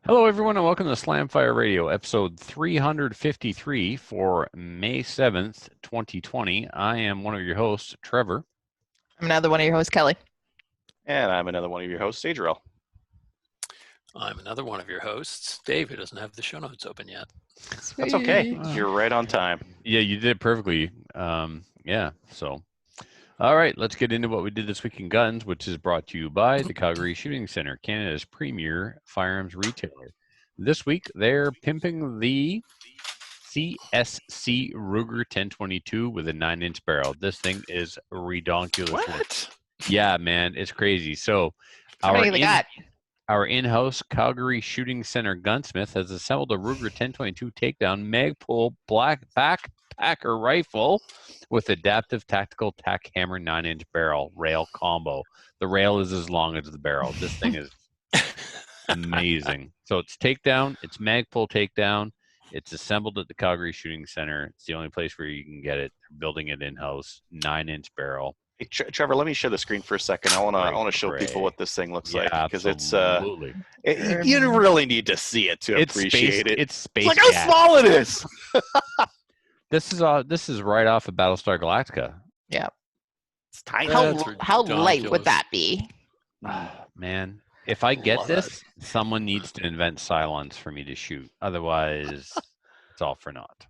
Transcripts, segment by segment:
Hello, everyone, and welcome to Slamfire Radio, episode 353 for May 7th, 2020. I am one of your hosts, Trevor. I'm another one of your hosts, Kelly. And I'm another one of your hosts, Adriel. I'm another one of your hosts, Dave, who doesn't have the show notes open yet. That's okay. You're right on time. Yeah, you did it perfectly. All right, let's get into what we did this week in guns, which is brought to you by the Calgary Shooting Center, Canada's premier firearms retailer. This week, they're pimping the CSC Ruger 1022 with a 9-inch barrel. This thing is redonkulous. What? Yeah, man, it's crazy. So, How many they got? Our in-house Calgary Shooting Center gunsmith has assembled a Ruger 1022 takedown Magpul black backpacker rifle with adaptive tactical tack hammer 9-inch barrel rail combo. The rail is as long as the barrel. This thing is amazing. So it's takedown. It's Magpul takedown. It's assembled at the Calgary Shooting Center. It's the only place where you can get it. They're building it in-house. 9-inch barrel. Hey, Trevor, let me share the screen for a second. I want to show people what this thing looks like because it's you really need to see it to appreciate it. It's space. Look how small it is. This is right off of Battlestar Galactica. Yeah. It's tiny. How light would that be? Man, if I get this, someone needs to invent silence for me to shoot. Otherwise, it's all for naught.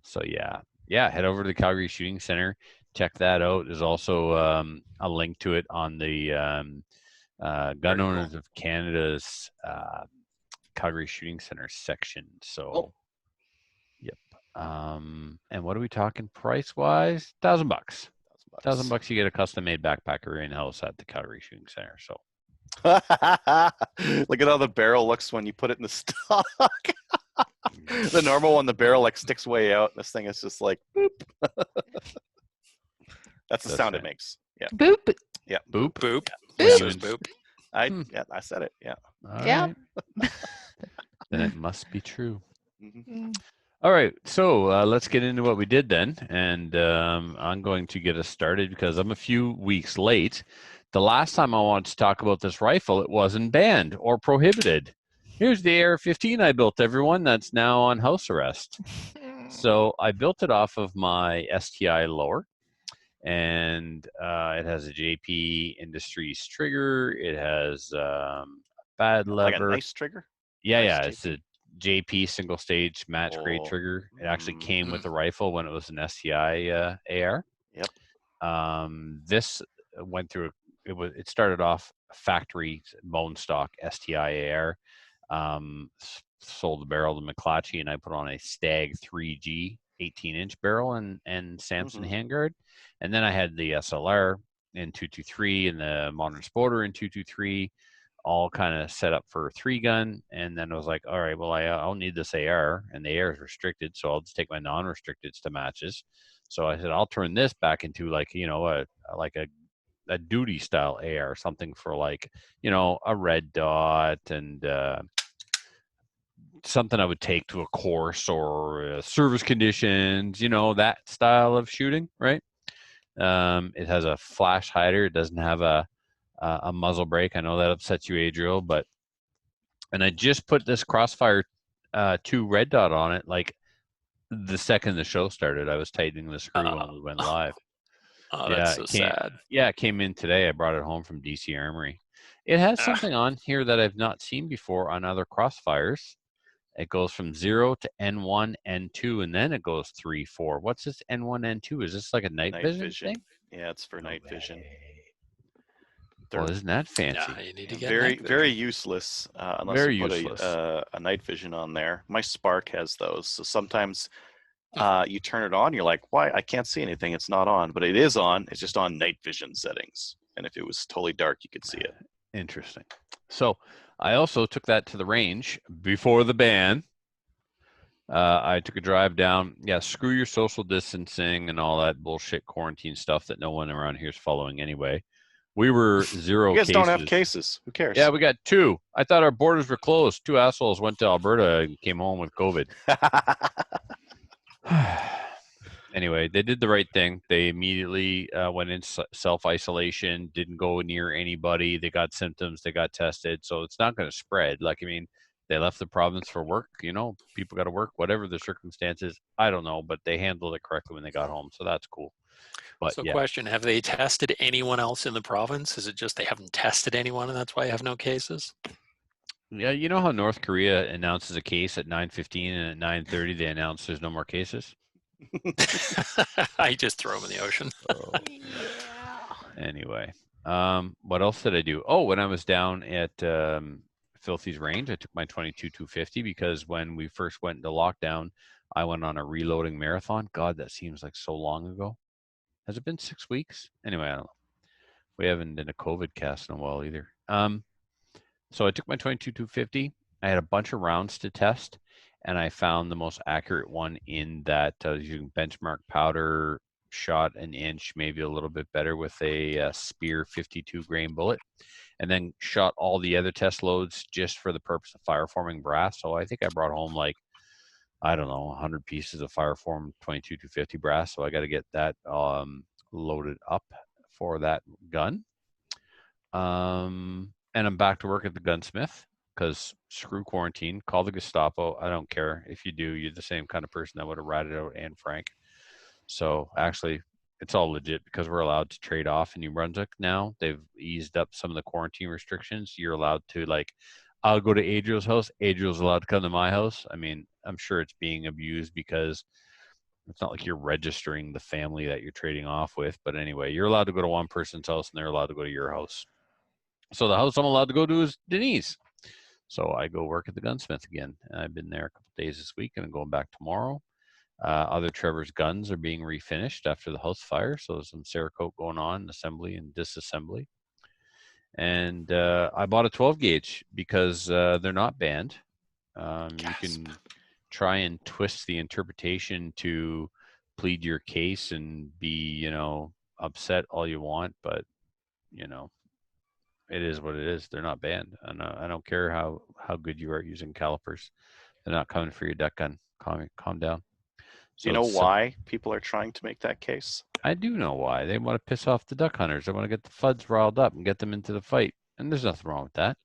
So yeah, head over to the Calgary Shooting Center. Check that out. There's also a link to it on the Gun Owners of Canada's Calgary Shooting Center section. So, Yep. And what are we talking price-wise? $1,000. $1,000 you get a custom-made backpacker in-house at the Calgary Shooting Center. So, look at how the barrel looks when you put it in the stock. The normal one, the barrel like sticks way out. This thing is just like boop. That's the sound it makes. Yeah. Boop. Yeah. Boop. Boop. Boop. Boop. I said it. Yeah. All Yeah. right. Then it must be true. Mm-hmm. All right, so let's get into what we did then, and I'm going to get us started because I'm a few weeks late. The last time I wanted to talk about this rifle, it wasn't banned or prohibited. Here's the AR-15 I built, everyone. That's now on house arrest. So I built it off of my STI lower, and it has a JP Industries trigger. It has bad lever. Like a nice trigger? Yeah, JP. it's a JP single stage match grade trigger. It actually came with the rifle when it was an STI AR. Yep. This went through. It started off factory bone stock STI AR. Sold the barrel to McClatchy, and I put on a Stag 3G 18-inch barrel and Samson handguard. And then I had the SLR in 223 and the Modern Sporter in 223. All kind of set up for 3-gun, and then I was like, all right, well, I'll need this AR, and the AR is restricted, so I'll just take my non-restricteds to matches. So I said, I'll turn this back into like, a duty style AR, something for like, a red dot and something I would take to a course or service conditions, that style of shooting, right? It has a flash hider. It doesn't have a muzzle brake. I know that upsets you, Adriel, and I just put this Crossfire 2 red dot on it like the second the show started. I was tightening the screw when we went live. Oh, that's sad. Yeah, it came in today. I brought it home from DC Armory. It has something on here that I've not seen before on other Crossfires. It goes from 0 to N1, N2, and then it goes 3, 4. What's this N1, N2? Is this like a night vision thing? Yeah, it's for night vision. Well, isn't that fancy? Yeah, you need to get very useless unless you put a night vision on there. My Spark has those, so sometimes you turn it on, you're like, why? I can't see anything. It's not on, but it is on. It's just on night vision settings, and if it was totally dark, you could see it. Interesting. So I also took that to the range before the ban. I took a drive down. Yeah, screw your social distancing and all that bullshit quarantine stuff that no one around here is following anyway. We were 0 You guys cases. don't have cases. Who cares? Yeah, we got 2. I thought our borders were closed. 2 assholes went to Alberta and came home with COVID. Anyway, they did the right thing. They immediately went in self-isolation, didn't go near anybody. They got symptoms. They got tested. So it's not going to spread. Like, I mean, They left the province for work. People got to work, whatever the circumstances. I don't know, but they handled it correctly when they got home, so that's cool. But so yeah. Question, have they tested anyone else in the province? Is it just they haven't tested anyone and that's why you have no cases? Yeah, you know how North Korea announces a case at 9:15 and at 9:30 they announce there's no more cases? I just throw them in the ocean. Anyway, what else did I do? Oh, when I was down at Filthy's Range, I took my 22-250 because when we first went into lockdown, I went on a reloading marathon. God, that seems like so long ago. Has it been 6 weeks? Anyway, I don't know. We haven't done a COVID cast in a while either. So I took my 22-250. I had a bunch of rounds to test, and I found the most accurate one in that using benchmark powder, shot an inch, maybe a little bit better with a Spear 52 grain bullet, and then shot all the other test loads just for the purpose of fireforming brass. So I think I brought home 100 pieces of fireform 22-250 brass. So I got to get that loaded up for that gun. And I'm back to work at the gunsmith because screw quarantine. Call the Gestapo. I don't care. If you do, you're the same kind of person that would have ratted out Anne Frank. So actually, it's all legit because we're allowed to trade off in New Brunswick now. They've eased up some of the quarantine restrictions. You're allowed to, I'll go to Adriel's house. Adriel's allowed to come to my house. I mean, I'm sure it's being abused because it's not like you're registering the family that you're trading off with. But anyway, you're allowed to go to one person's house and they're allowed to go to your house. So the house I'm allowed to go to is Denise. So I go work at the gunsmith again. I've been there a couple days this week and I'm going back tomorrow. Other Trevor's guns are being refinished after the house fire. So there's some Cerakote going on, assembly and disassembly. And I bought a 12 gauge because they're not banned. You can try and twist the interpretation to plead your case and be, upset all you want, but, it is what it is. They're not banned. And I don't care how good you are at using calipers. They're not coming for your duck gun. Calm down. So do you know why people are trying to make that case? I do know why. They want to piss off the duck hunters. They want to get the FUDs riled up and get them into the fight. And there's nothing wrong with that.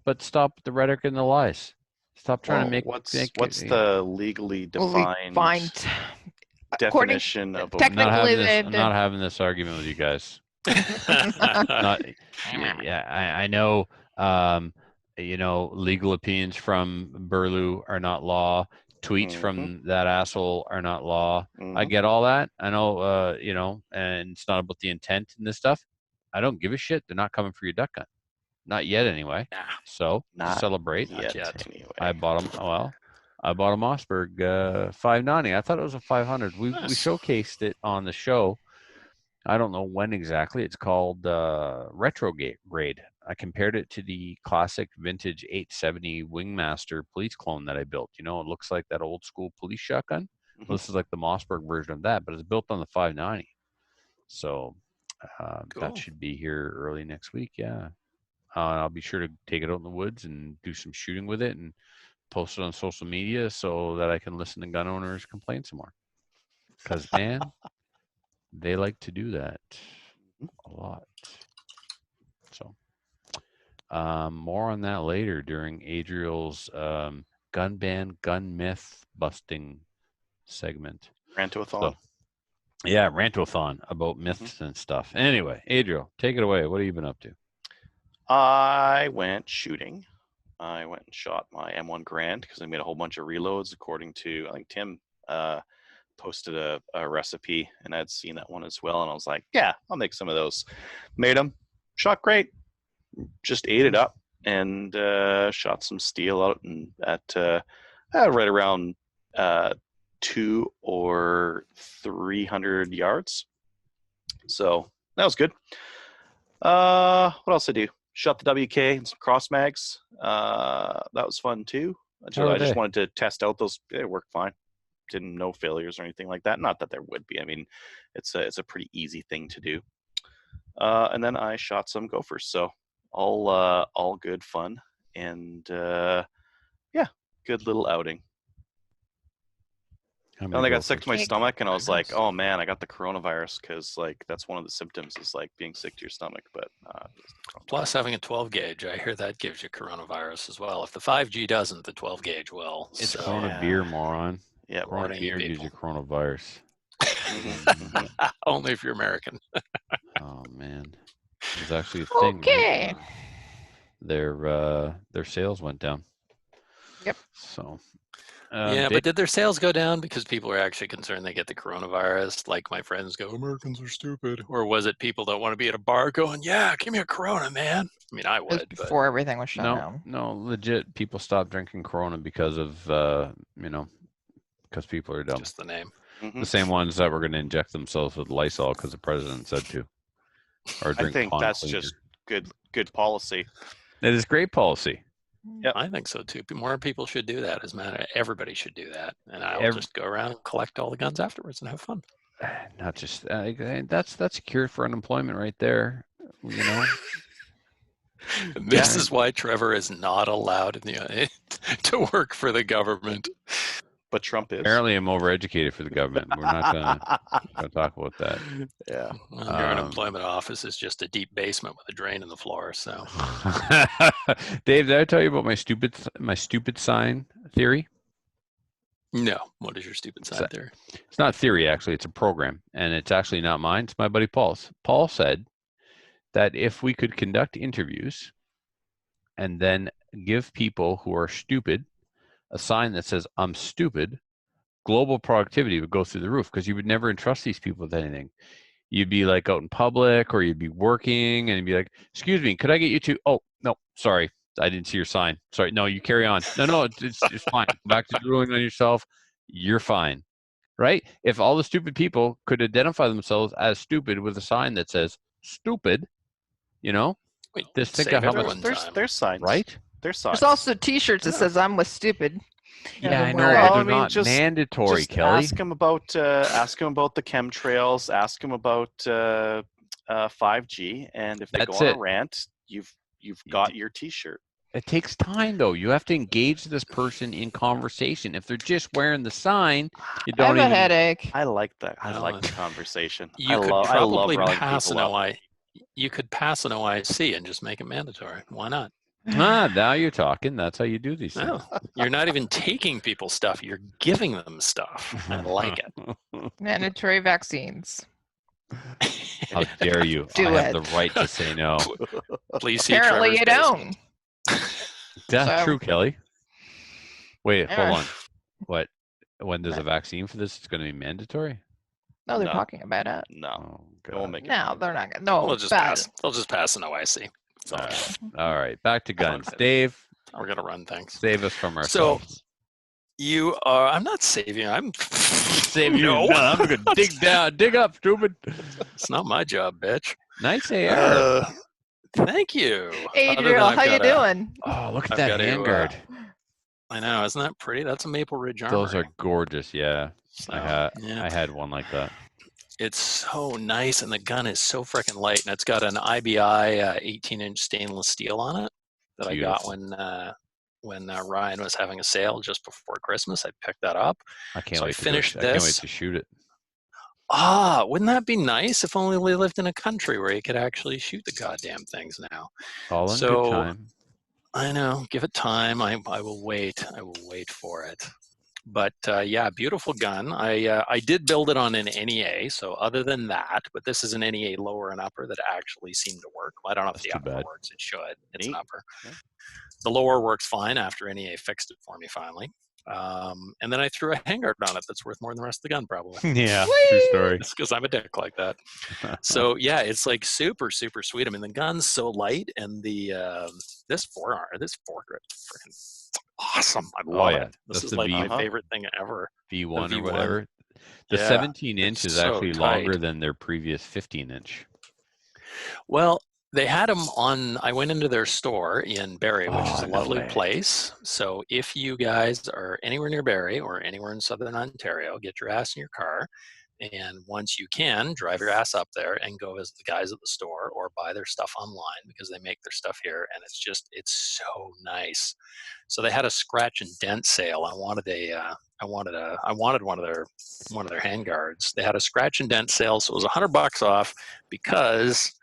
But stop the rhetoric and the lies. Stop trying to make... What's the legally defined definition of a... I'm not having this argument with you guys. I know, legal opinions from Burlew are not law. Tweets from that asshole are not law. I get all that. I know, and it's not about the intent and this stuff. I don't give a shit. They're not coming for your duck gun. Not yet, anyway. So, to celebrate, not yet. Anyway. I bought them. I bought a Mossberg 590. I thought it was a 500. We showcased it on the show. I don't know when exactly. It's called Retrograde. I compared it to the classic vintage 870 Wingmaster police clone that I built. It looks like that old school police shotgun. Well, this is like the Mossberg version of that, but it's built on the 590. So cool. That should be here early next week. Yeah. I'll be sure to take it out in the woods and do some shooting with it and post it on social media so that I can listen to gun owners complain some more. Because, man, they like to do that a lot. So, more on that later during Adriel's gun ban, gun myth busting segment. Rantoathon. Yeah, Rantoathon about myths and stuff. Anyway, Adriel, take it away. What have you been up to? I went shooting. I went and shot my M1 Grand because I made a whole bunch of reloads according to, I think Tim posted a recipe and I'd seen that one as well. And I was like, yeah, I'll make some of those. Made them, shot great. Just ate it up and shot some steel out and at right around 200 or 300 yards. So that was good. What else did I do? Shot the WK and some cross mags. That was fun too. I just wanted to test out those. They worked fine. Didn't no failures or anything like that. Not that there would be. I mean, it's a pretty easy thing to do. And then I shot some gophers. So all good fun and yeah, good little outing. And I got sick to my stomach, and I was like, "Oh man, I got the coronavirus," because like that's one of the symptoms is like being sick to your stomach. But plus having a 12 gauge, I hear that gives you coronavirus as well. If the 5G doesn't, the 12 gauge will. It's Corona beer, moron. Yeah, Corona beer gives you coronavirus. Only if you're American. Oh man, it's actually a thing. Okay. Right? Their sales went down. Yep. So. Yeah, but did their sales go down because people are actually concerned they get the coronavirus? Like my friends go, Americans are stupid. Or was it people that want to be at a bar going, yeah, give me a Corona, man? I mean, I would. Before everything was shut down. No, legit. People stopped drinking Corona because of, because people are dumb. Just the name. The same ones that were going to inject themselves with Lysol because the president said to. Or drink I think that's just good policy. It is great policy. Yeah, I think so too. More people should do that. As a matter, everybody should do that, and I'll just go around and collect all the guns afterwards and have fun. Not just that's a cure for unemployment right there. You know. This is why Trevor is not allowed to work for the government. But Trump is. Apparently, I'm overeducated for the government. We're not gonna talk about that. Yeah. Well, your unemployment office is just a deep basement with a drain in the floor. So, Dave, did I tell you about my stupid sign theory? No. What is your stupid sign theory? It's not theory, actually. It's a program, and it's actually not mine. It's my buddy Paul's. Paul said that if we could conduct interviews and then give people who are stupid a sign that says "I'm stupid," global productivity would go through the roof because you would never entrust these people with anything. You'd be like out in public or you'd be working and you'd be like, "Excuse me, could I get you to?" "Oh, no, sorry, I didn't see your sign. Sorry, no, you carry on. No, it's fine. Back to drooling on yourself. You're fine." Right? If all the stupid people could identify themselves as stupid with a sign that says "stupid," just think of how much there's signs, right? There's signs. There's also T-shirts that says "I'm with stupid." Yeah, I know, but they're not mandatory, Kelly. Ask him about the chemtrails. Ask him about 5G, and if they go on a rant, you've got your T-shirt. It takes time, though. You have to engage this person in conversation. If they're just wearing the sign, you don't I have a headache. I like that. I like the conversation. You could probably pass an OIC. You could pass an OIC and just make it mandatory. Why not? Now you're talking. That's how you do these things. No, you're not even taking people's stuff. You're giving them stuff. I like it. Mandatory vaccines. How dare you? I have the right to say no. Please see Apparently you don't. That's true, Kelly. Wait, hold on. What? When there's a vaccine for this, it's going to be mandatory? No, they're talking about it. No. They're not going to. No, they'll just pass an OIC. All right, back to guns. Dave, we're gonna run things. Save us from ourselves. So you are. I'm not saving. I'm saving you. No, I'm gonna dig up, stupid. It's not my job, bitch. Nice AR. Thank you. Adriel, how you doing? Oh, look at that handguard. I know, isn't that pretty? That's a Maple Ridge armor. Those are gorgeous. Yeah, so, I had one like that. It's so nice, and the gun is so freaking light, and it's got an IBI 18-inch stainless steel on it that Beautiful. I got when Ryan was having a sale just before Christmas. I picked that up. I can't wait to shoot it. Wouldn't that be nice if only we lived in a country where you could actually shoot the goddamn things now? All in good time. I know. Give it time. I will wait. I will wait for it. But yeah, beautiful gun. I did build it on an NEA, so other than that, but this is an NEA lower and upper that actually seemed to work. I don't know if the upper works. It should. It's an upper. Yeah. The lower works fine after NEA fixed it for me finally. And then I threw a handguard on it that's worth more than the rest of the gun, probably. Yeah, true story. It's because I'm a dick like that. So yeah, it's like super, super sweet. I mean, the gun's so light, and the this foregrip, freaking awesome. I love it. This is like my favorite thing ever. V1 or whatever. The 17-inch is actually longer than their previous 15-inch. Well, they had them on. I went into their store in Barrie, which is a lovely place. So if you guys are anywhere near Barrie or anywhere in southern Ontario, get your ass in your car And once you can, drive your ass up there and go visit the guys at the store or buy their stuff online because they make their stuff here, and it's so nice. So they had a scratch and dent sale. I wanted one of their handguards. They had a scratch and dent sale, so it was $100 off because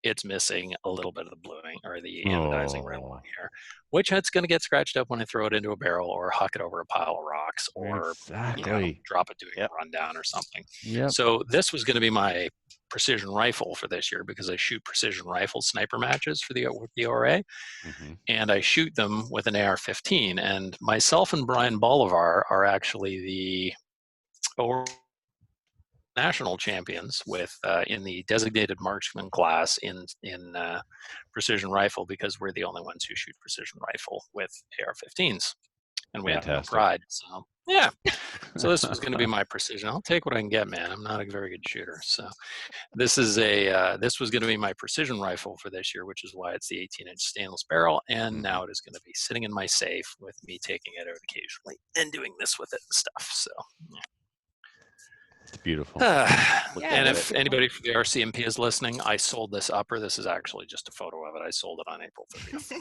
it's missing a little bit of the bluing or the anodizing red one here, which it's going to get scratched up when I throw it into a barrel or huck it over a pile of rocks or drop it doing a rundown or something. Yep. So this was going to be my precision rifle for this year because I shoot precision rifle sniper matches for the ORA, and I shoot them with an AR-15. And myself and Brian Bolivar are actually the national champions with in the designated marksman class in precision rifle because we're the only ones who shoot precision rifle with AR-15s, and we have no pride. So yeah, so this was going to be my precision. I'll take what I can get, man. I'm not a very good shooter, so this is this was going to be my precision rifle for this year, which is why it's the 18-inch stainless barrel, and now it is going to be sitting in my safe with me taking it out occasionally and doing this with it and stuff. So yeah. It's beautiful. And if anybody from the RCMP is listening, I sold this upper. This is actually just a photo of it. I sold it on April 30th.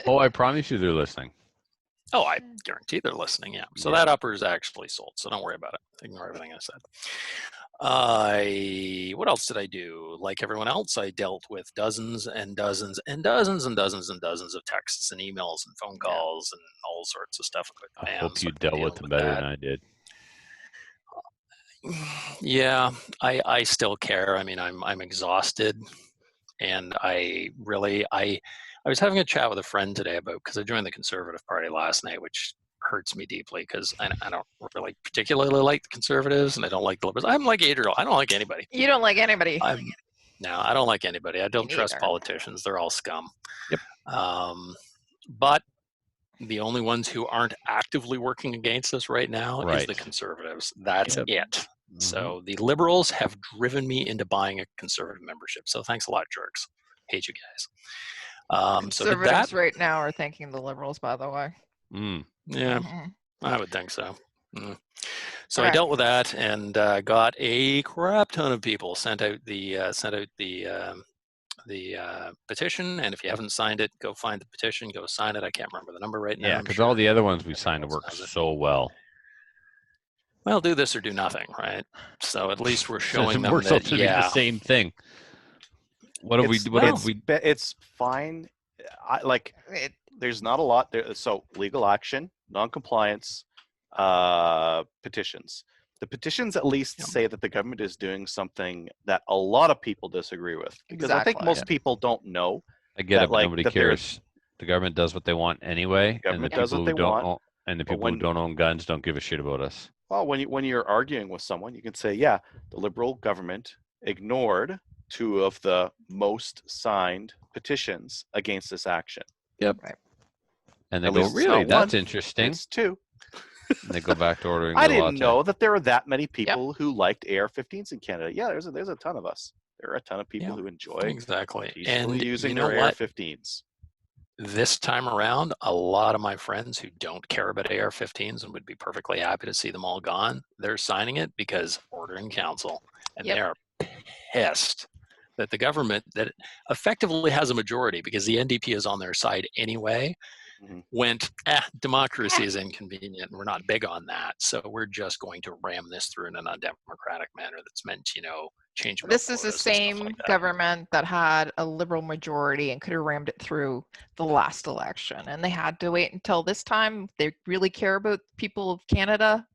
Oh, I promise you they're listening. Oh, I guarantee they're listening, yeah. So that upper is actually sold, so don't worry about it. Ignore everything I said. What else did I do? Like everyone else, I dealt with dozens and dozens and dozens and dozens and dozens of texts and emails and phone calls and all sorts of stuff. I hope you dealt with them better than I did. Yeah, I still care. I mean, I'm exhausted, and I was having a chat with a friend today because I joined the Conservative Party last night, which hurts me deeply because I don't really particularly like the Conservatives, and I don't like the Liberals. I'm like Adriel. I don't like anybody. You don't like anybody. No, I don't like anybody. I don't trust politicians. They're all scum. Yep. But the only ones who aren't actively working against us right now is the Conservatives. That's it. So the Liberals have driven me into buying a Conservative membership. So thanks a lot, jerks. Hate you guys. Conservatives right now are thanking the Liberals, by the way. Yeah, I would think so. So I dealt with that and got a crap ton of people sent out the petition. And if you haven't signed it, go find the petition, go sign it. I can't remember the number right now. Yeah, because all the other ones we signed work so well. Well, do this or do nothing, right? So at least we're showing them that the same thing. What have we? It's fine. There's not a lot there. So legal action, non-compliance, petitions. The petitions at least say that the government is doing something that a lot of people disagree with. Because I think most people don't know. I get it, but nobody cares. The government does what they want anyway. The government does what they want. And the people who don't own guns don't give a shit about us. Well, when you're arguing with someone, you can say, yeah, the Liberal government ignored 2 of the most signed petitions against this action. Yep. Right. And they go, really? That's interesting. It's 2. And they go back to ordering. I didn't know that there were that many people who liked AR-15s in Canada. Yeah, there's a ton of us. There are a ton of people who enjoy and using their AR-15s. This time around, a lot of my friends who don't care about AR-15s and would be perfectly happy to see them all gone, they're signing it because order in council. And they are pissed that the government that effectively has a majority because the NDP is on their side anyway, went, democracy is inconvenient and we're not big on that. So we're just going to ram this through in an undemocratic manner that's meant, change. This is the same government that had a Liberal majority and could have rammed it through the last election. And they had to wait until this time. They really care about people of Canada.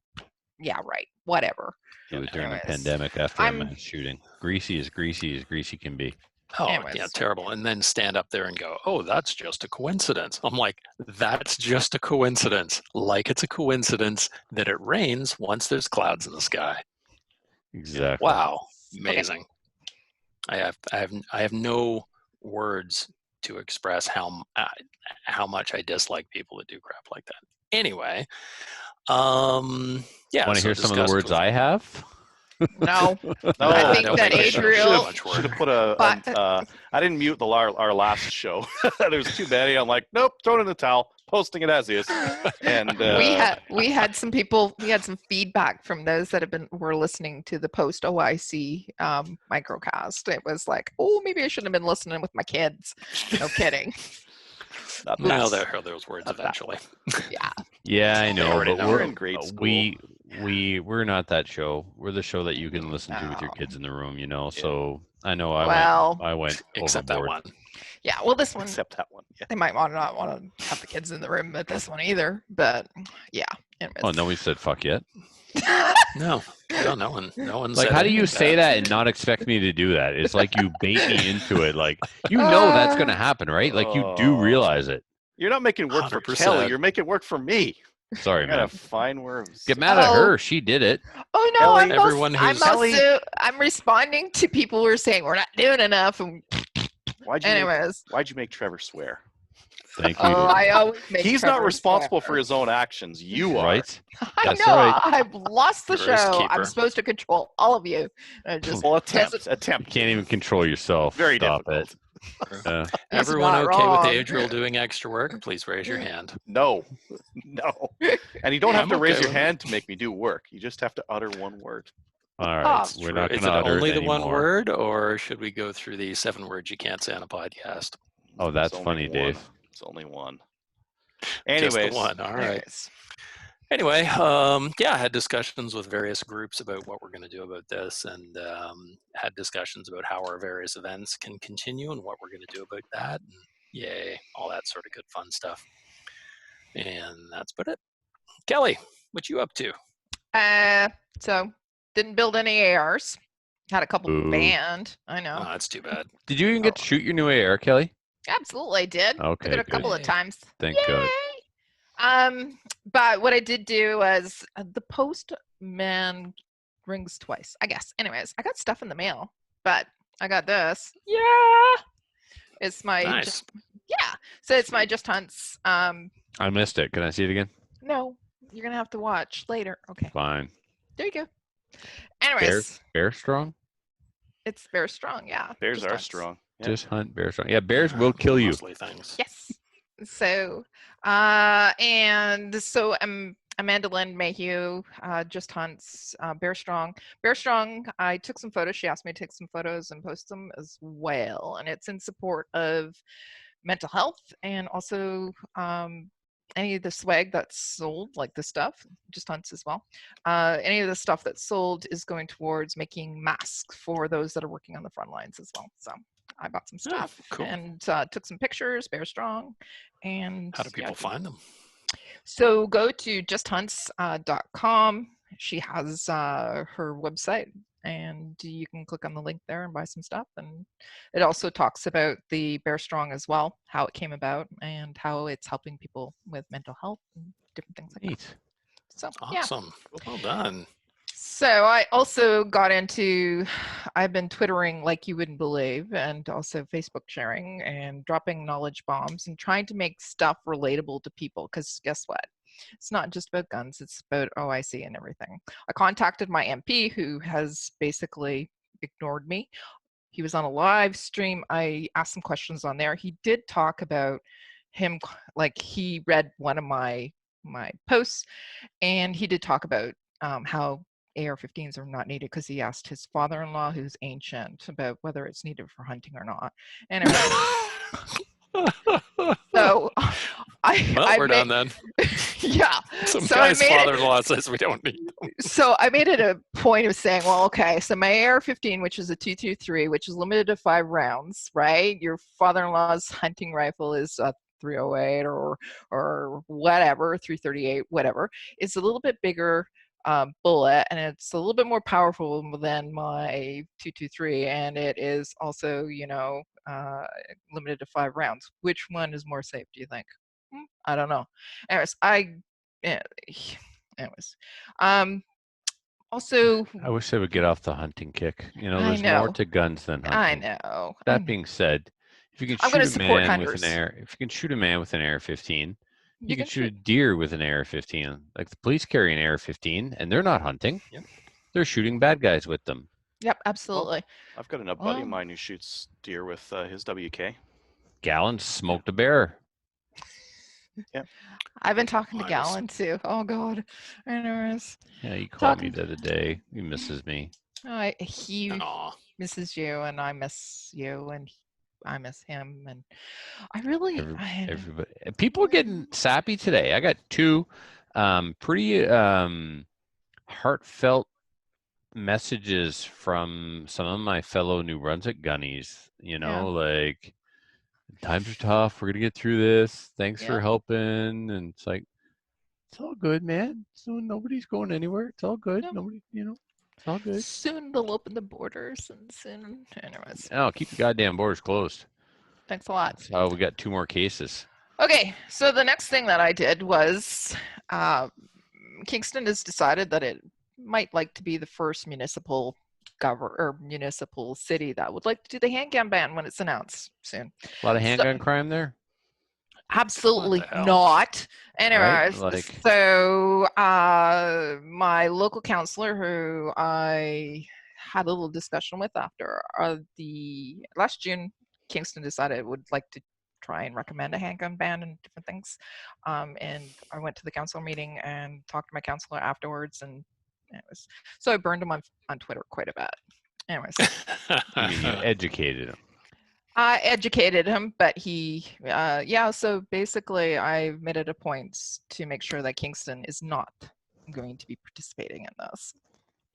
Yeah, right. Whatever. It was during the pandemic after a mass shooting. Greasy as greasy can be. Oh, yeah, terrible. And then stand up there and go, oh, that's just a coincidence. I'm like, that's just a coincidence. Like it's a coincidence that it rains once there's clouds in the sky. Exactly. Wow. Amazing. I have no words to express how much I dislike people that do crap like that. Anyway, Want to hear some of the words I have? No. No, I think that Adriel should have put I didn't mute our last show. There's too many. I'm like, nope, throw it in the towel, posting it as is. And we had some people. We had some feedback from those that were listening to the post OIC microcast. It was like, oh, maybe I shouldn't have been listening with my kids. No kidding. No, they'll hear those words eventually. Yeah. Yeah, I know. But we're in grade school. We're not that show. We're the show that you can listen to with your kids in the room, Yeah. So I know I went except overboard. that one. Yeah, well, this one. Except that one. Yeah. They might not want to have the kids in the room at this one either. But yeah. Anyways. Oh, no one said fuck yet. No one. Like, how do you say that and not expect me to do that? It's like you bait me into it. Like, that's going to happen, right? Like, you do realize it. You're not making work 100%. For Kelly. You're making work for me. Sorry, man. Fine words. Get mad at her. She did it. Oh no! Kelly, I'm responding to people who are saying we're not doing enough. And why'd you make Trevor swear? Thank you. Oh, I always make He's Trevor not responsible swear. for his own actions. You are. Right? I know. Right. I've lost the show. I'm supposed to control all of you. Attempt. You can't even control yourself. Very Stop difficult. Everyone okay with Adriel doing extra work? Please raise your hand. No. And you don't have to raise your hand to make me do work. You just have to utter one word. All right. We're not going to utter only it the anymore. one word, or should we go through the 7 words you can't say on a podcast? Oh, that's funny, Dave. It's only one. Anyways. Just the one. All right. Anyway, I had discussions with various groups about what we're going to do about this, and had discussions about how our various events can continue and what we're going to do about that. And yay, all that sort of good fun stuff. And that's about it. Kelly, what you up to? So didn't build any ARs. Had a couple banned. I know. Oh, that's too bad. Did you even get to shoot your new AR, Kelly? Absolutely, I did. Okay, did it a couple of times. Thank Yay! God. But what I did do was the postman rings twice, I guess. Anyways, I got stuff in the mail, but I got this. Yeah, it's my nice. So it's my Just Hunts. I missed it. Can I see it again? No, you're gonna have to watch later. Okay. Fine. There you go. Anyways, bear strong. It's bear strong. Yeah. Bears are strong. Yeah. Just hunt bear strong. Yeah, bears will kill you. Things. Yes. So, and so Amanda Lynn Mayhew Just Hunts Bear Strong. Bear Strong, I took some photos. She asked me to take some photos and post them as well. And it's in support of mental health and also any of the swag that's sold, like this stuff, Just Hunts as well. Any of the stuff that's sold is going towards making masks for those that are working on the front lines as well. So I bought some stuff and took some pictures, Bear Strong. And how do people find them? So go to justhunts.com. She has her website, and you can click on the link there and buy some stuff. And it also talks about the Bear Strong as well, how it came about and how it's helping people with mental health and different things like that. So awesome. Well done. So I also got into, I've been Twittering like you wouldn't believe, and also Facebook sharing and dropping knowledge bombs and trying to make stuff relatable to people, because guess what? It's not just about guns, it's about OIC and everything. I contacted my MP who has basically ignored me. He was on a live stream. I asked some questions on there. He did talk about him, like he read one of my posts, and he did talk about how AR-15s are not needed, because he asked his father-in-law, who's ancient, about whether it's needed for hunting or not. Anyway, so we're done then. Yeah. Some guy's father-in-law says we don't need them. So I made it a point of saying, well, okay, so my AR-15, which is a 223, which is limited to 5 rounds, right? Your father-in-law's hunting rifle is a 308 or whatever, 338, whatever. It's a little bit bigger bullet, and it's a little bit more powerful than my 223, and it is also, limited to 5 rounds. Which one is more safe, do you think? I don't know. Anyways, also, I wish they would get off the hunting kick. There's more to guns than hunting. I know. That being said, if you can shoot a man with an AR-15, you can shoot a deer with an AR-15. Like, the police carry an AR-15, and they're not hunting. Yep. they're shooting bad guys with them. Yep, absolutely. Well, I've got a buddy of mine who shoots deer with his WK. Gallon smoked a bear. Yeah. I've been talking to Gallon too. Oh God. Anyways. Yeah, he called me the other day. He misses me. He misses you, and I miss you, and I miss him, and I really everybody. People are getting sappy today. I got two pretty heartfelt messages from some of my fellow New Brunswick gunnies. You know, like, times are tough. We're gonna get through this. Thanks for helping. And it's like, it's all good, man. So nobody's going anywhere. It's all good. Nobody, it's all good. Soon they'll open the borders, and soon, anyways. Oh, keep the goddamn borders closed. Thanks a lot. So we got 2 more cases. Okay, so the next thing that I did was Kingston has decided that it might like to be the first municipal city that would like to do the handgun ban when it's announced soon. A lot of handgun crime there? Absolutely not. Anyways, right? So my local counselor, who I had a little discussion with after the last June, Kingston decided it would like to try and recommend a handgun ban and different things. And I went to the council meeting and talked to my counselor afterwards, and so I burned him on Twitter quite a bit. Anyways. I mean, you educated him. I educated him, but he, so basically I made it a point to make sure that Kingston is not going to be participating in this.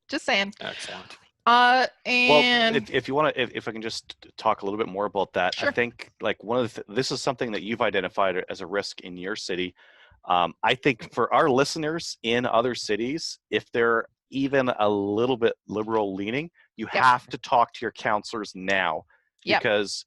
Just saying. Excellent. And well, if you want to, if I can just talk a little bit more about that, sure. I think like one of this is something that you've identified as a risk in your city. I think for our listeners in other cities, if they're even a little bit liberal leaning, you have to talk to your counselors now because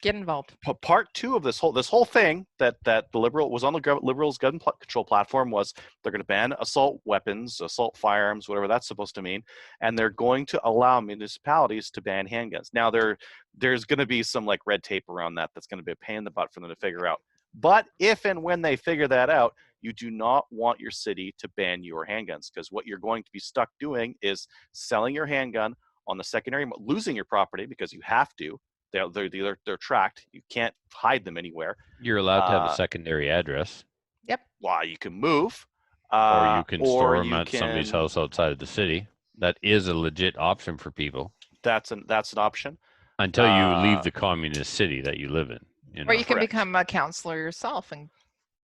get involved. Part 2 of this whole thing that the Liberal was on the Liberals' gun control platform was they're going to ban assault weapons, assault firearms, whatever that's supposed to mean, and they're going to allow municipalities to ban handguns. Now there's going to be some like red tape around that that's going to be a pain in the butt for them to figure out. But if and when they figure that out, you do not want your city to ban your handguns, because what you're going to be stuck doing is selling your handgun on the secondary, losing your property because you have to. They're tracked. You can't hide them anywhere. You're allowed to have a secondary address. Yep. Well, you can move. Or you can store them at somebody's house outside of the city. That is a legit option for people. That's an option. Until you leave the communist city that you live in. Or you can become a counselor yourself and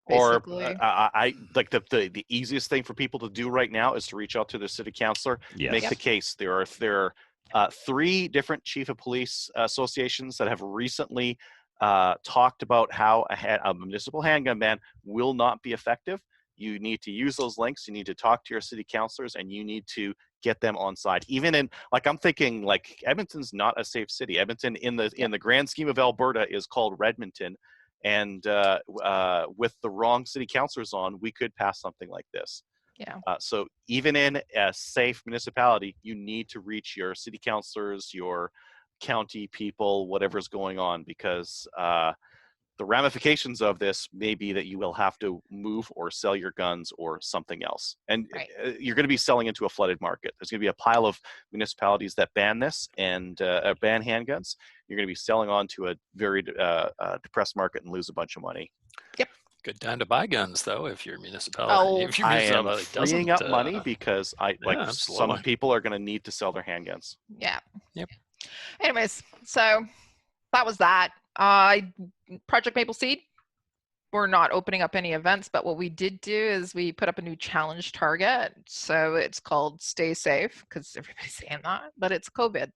basically. Or I like the easiest thing for people to do right now is to reach out to their city councilor, make the case. There are 3 different chief of police associations that have recently talked about how a municipal handgun ban will not be effective. You need to use those links. You need to talk to your city councilors, and you need to get them on side. Even in, like, I'm thinking, like, Edmonton's not a safe city. Edmonton, in the grand scheme of Alberta, is called Redmonton, and with the wrong city councilors on, we could pass something like this. Yeah. So even in a safe municipality, you need to reach your city councilors, your county people, whatever's going on, because the ramifications of this may be that you will have to move or sell your guns or something else. And you're going to be selling into a flooded market. There's going to be a pile of municipalities that ban this and ban handguns. You're going to be selling on to a very depressed market and lose a bunch of money. Yep. Good time to buy guns, though, if your municipality. If your municipality I am freeing up money because some people are going to need to sell their handguns. Yeah. Yep. Anyways, so that was that. Project Maple Seed, we're not opening up any events, but what we did do is we put up a new challenge target. So it's called Stay Safe, because everybody's saying that, but it's COVID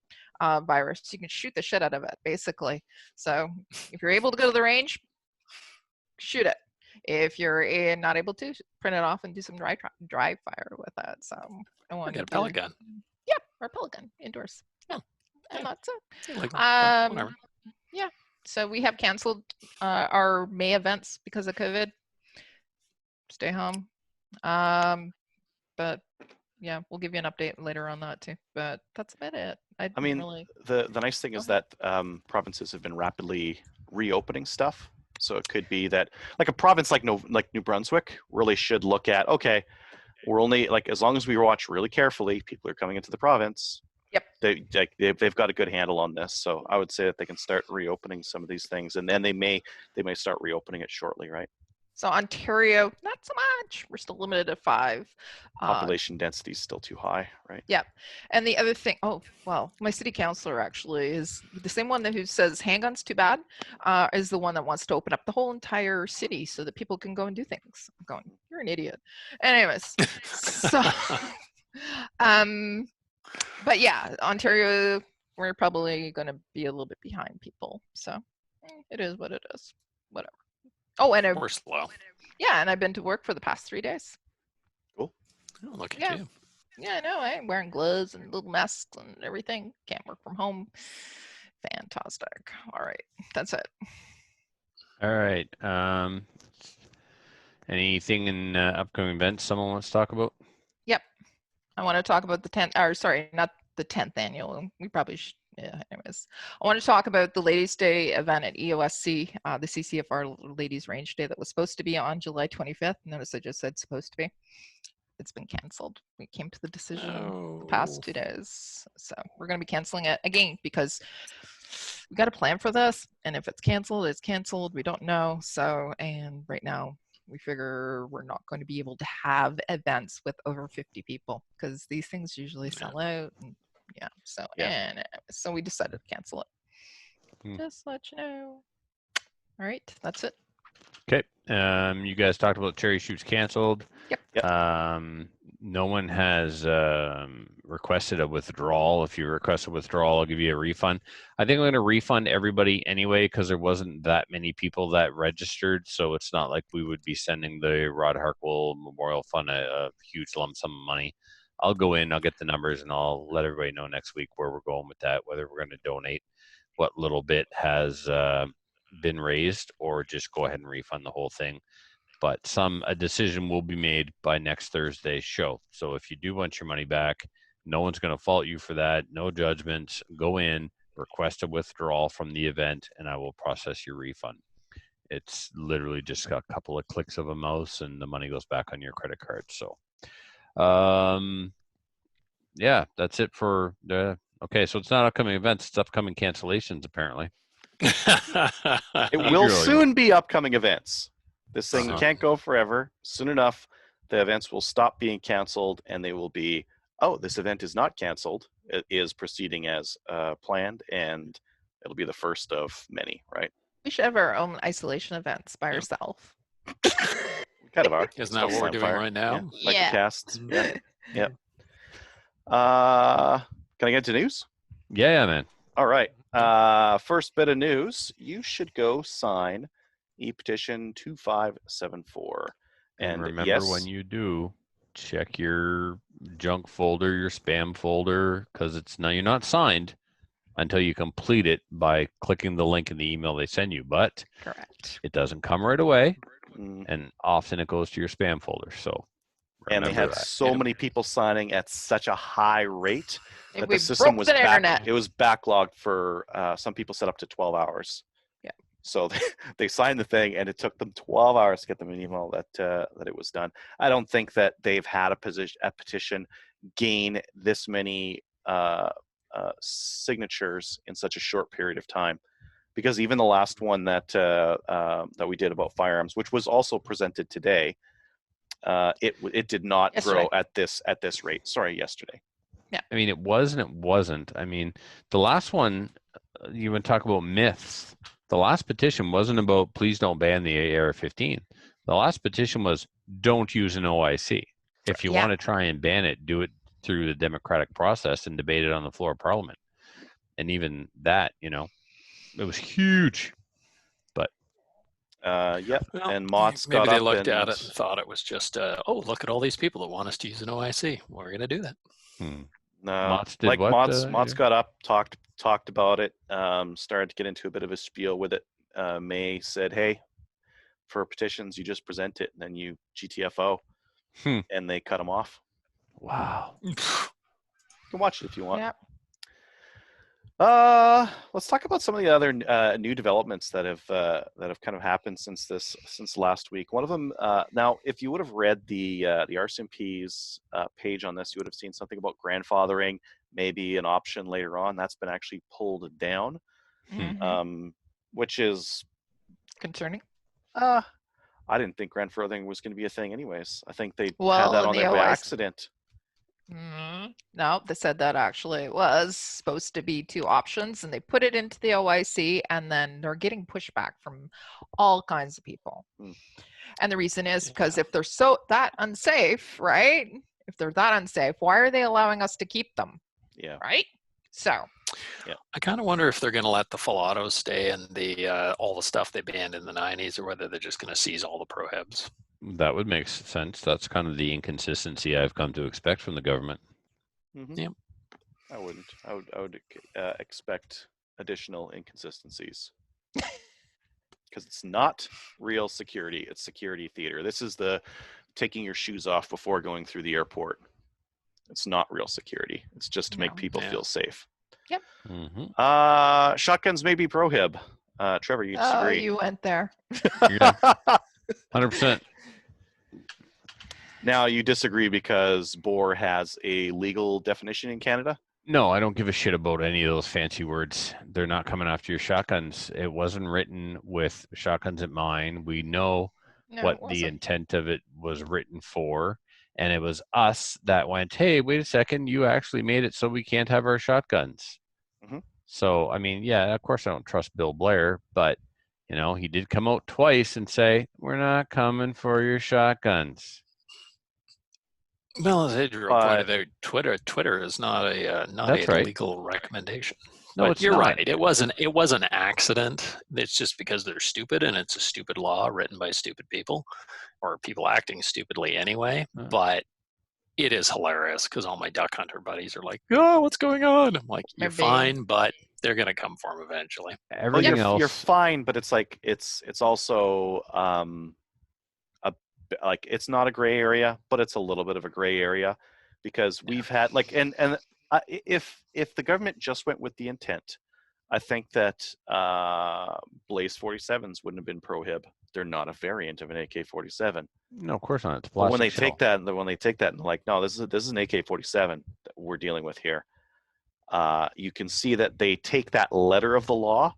virus. You can shoot the shit out of it, basically. So if you're able to go to the range, shoot it. If you're not able to, print it off and do some dry fire with it. So I want to get a pellet gun. Yeah, or a pellet gun indoors. Yeah, and that's it. Whatever. Yeah. So we have canceled our May events because of COVID. Stay home. But yeah, we'll give you an update later on that too. But that's about it. I mean, the nice thing is that provinces have been rapidly reopening stuff. So it could be that, like, a province like New Brunswick really should look at, okay, we're only like, as long as we watch really carefully, people are coming into the province. Yep. They've got a good handle on this. So I would say that they can start reopening some of these things, and then they may start reopening it shortly, right? So Ontario, not so much. We're still limited to 5. Population density is still too high, right? Yep. And the other thing, my city councilor actually is the same one who says handguns too bad, is the one that wants to open up the whole entire city so that people can go and do things. I'm going, you're an idiot. Anyways, so, but yeah, Ontario, we're probably going to be a little bit behind people. So it is what it is. Whatever. Oh, and we're slow. Yeah, and I've been to work for the past 3 days. Cool. Oh, look at you. Yeah, I know. I'm wearing gloves and little masks and everything. Can't work from home. Fantastic. All right, that's it. All right. Anything in upcoming events someone wants to talk about? Yep. I want to talk about the 10th, or sorry, not the 10th annual. We probably should. Yeah, anyways, I want to talk about the Ladies' Day event at EOSC, the CCFR Ladies Range Day that was supposed to be on July 25th. Notice I just said supposed to be. It's been canceled. We came to the decision the past 2 days. So we're going to be canceling it again because we got to plan for this. And if it's canceled, it's canceled. We don't know. So, and right now we figure we're not going to be able to have events with over 50 people because these things usually sell out. And so we decided to cancel it. Just let you know. All right, that's it. Okay. You guys talked about cherry shoots canceled. Yep. No one has requested a withdrawal. If you request a withdrawal, I'll give you a refund. I think I'm going to refund everybody anyway because there wasn't that many people that registered. So it's not like we would be sending the Rod Harkwell Memorial Fund a huge lump sum of money. I'll go in, I'll get the numbers, and I'll let everybody know next week where we're going with that, whether we're going to donate what little bit has been raised or just go ahead and refund the whole thing. But a decision will be made by next Thursday's show. So if you do want your money back, no one's going to fault you for that. No judgments. Go in, request a withdrawal from the event, and I will process your refund. It's literally just a couple of clicks of a mouse, and the money goes back on your credit card. So, yeah, that's it for the. Okay, so it's not upcoming events; it's upcoming cancellations, apparently. It will soon be upcoming events. This thing can't go forever. Soon enough, the events will stop being canceled, and they will be, this event is not canceled. It is proceeding as planned, and it'll be the first of many, right? We should have our own isolation events by ourselves. We kind of are. Isn't that what we're doing right now? Yeah. Microcasts. Yeah. Can I get to news? Yeah, man. All right. First bit of news. You should go sign e-petition 2574. And remember, when you do, check your junk folder, your spam folder, because you're not signed until you complete it by clicking the link in the email they send you. But correct, it doesn't come right away, and often it goes to your spam folder. So, and they had so many people signing at such a high rate that the system was it was backlogged for some people set up to 12 hours. Yeah. So they signed the thing, and it took them 12 hours to get them an email that it was done. I don't think that they've had a petition gain this many signatures in such a short period of time, because even the last one that we did about firearms, which was also presented today, it did not grow at this rate. Sorry, yesterday. Yeah. I mean, it was and it wasn't. I mean, the last one, you would talk about myths. The last petition wasn't about please don't ban the AR-15. The last petition was don't use an OIC. If you want to try and ban it, do it through the democratic process and debate it on the floor of Parliament. And even that, it was huge. But yep. Well, and Mott's maybe got they up looked at it and thought it was just, look at all these people that want us to use an OIC. We're going to do that. Mott's did like what? Mott's got up, talked about it, started to get into a bit of a spiel with it. May said, "Hey, for petitions, you just present it, and then you GTFO," and they cut him off. Wow. You can watch it if you want. Yep. Let's talk about some of the other new developments that have kind of happened since last week. One of them, now, if you would have read the RCMP's page on this, you would have seen something about grandfathering, maybe an option later on. That's been actually pulled down, which is concerning. I didn't think grandfathering was going to be a thing, anyways. I think they had that on there by accident. No, they said that actually it was supposed to be 2 options, and they put it into the OIC, and then they're getting pushback from all kinds of people. And the reason is because if they're that unsafe, right? If they're that unsafe, why are they allowing us to keep them? Yeah. Right? So. Yeah. I kind of wonder if they're going to let the full auto stay and the all the stuff they banned in the 90s, or whether they're just going to seize all the prohibs. That would make sense. That's kind of the inconsistency I've come to expect from the government. Yep. I wouldn't. I would expect additional inconsistencies. Because it's not real security. It's security theater. This is the taking your shoes off before going through the airport. It's not real security. It's just to make people feel safe. Yep. Shotguns may be prohib. Trevor, you disagree. Oh, you went there. 100%. Now, you disagree because BOR has a legal definition in Canada? No, I don't give a shit about any of those fancy words. They're not coming after your shotguns. It wasn't written with shotguns in mind. We know what the intent of it was written for. And it was us that went, hey, wait a second, you actually made it so we can't have our shotguns. So, I mean, yeah, of course I don't trust Bill Blair, but, you know, he did come out twice and say, we're not coming for your shotguns. Well, as Adriel pointed out, Twitter is not a legal recommendation. No, but you're right. It was an accident. It's just because they're stupid, and it's a stupid law written by stupid people, or people acting stupidly anyway. But it is hilarious because all my duck hunter buddies are like, "Oh, what's going on?" I'm like, "You're fine, but they're gonna come for him eventually." Everything else, you're fine, but it's like it's also like it's not a gray area, but it's a little bit of a gray area because we've had like if the government just went with the intent, I think that Blaze 47s wouldn't have been prohib. They're not a variant of an AK-47. No, of course not. It's but when they take that and they're like, no, this is an AK-47 that we're dealing with here. You can see that they take that letter of the law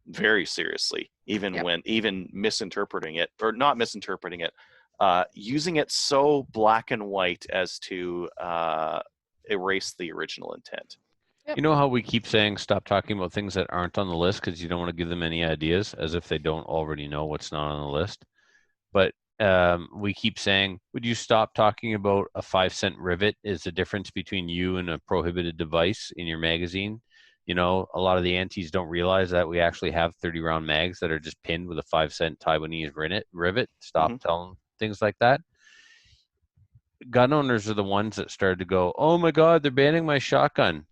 very seriously, even misinterpreting it or not misinterpreting it. Using it so black and white as to erase the original intent. You know how we keep saying stop talking about things that aren't on the list because you don't want to give them any ideas, as if they don't already know what's not on the list. But we keep saying, would you stop talking about a 5-cent rivet is the difference between you and a prohibited device in your magazine? You know, a lot of the antis don't realize that we actually have 30-round mags that are just pinned with a 5-cent Taiwanese rivet. Stop telling things like that. Gun owners are the ones that started to go, oh my God, they're banning my shotgun.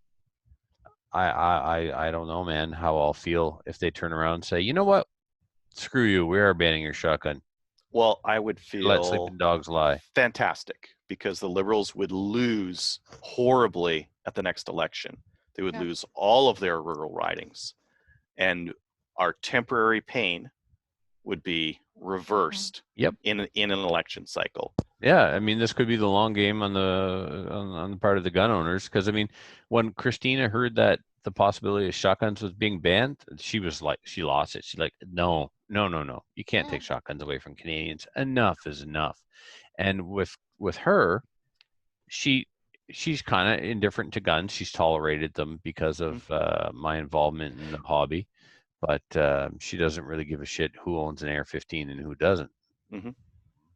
I don't know, man, how I'll feel if they turn around and say, you know what? Screw you. We are banning your shotgun. Well, I would feel let sleeping dogs lie. Fantastic, because the Liberals would lose horribly at the next election. They would lose all of their rural ridings, and our temporary pain would be reversed in an election cycle. Yeah, I mean, this could be the long game on the part of the gun owners, because I mean, when Christina heard that the possibility of shotguns was being banned, she was like, she lost it. She's like, no, you can't take shotguns away from Canadians. Enough is enough. And with her, she's kind of indifferent to guns. She's tolerated them because of my involvement in the hobby, but she doesn't really give a shit who owns an AR-15 and who doesn't.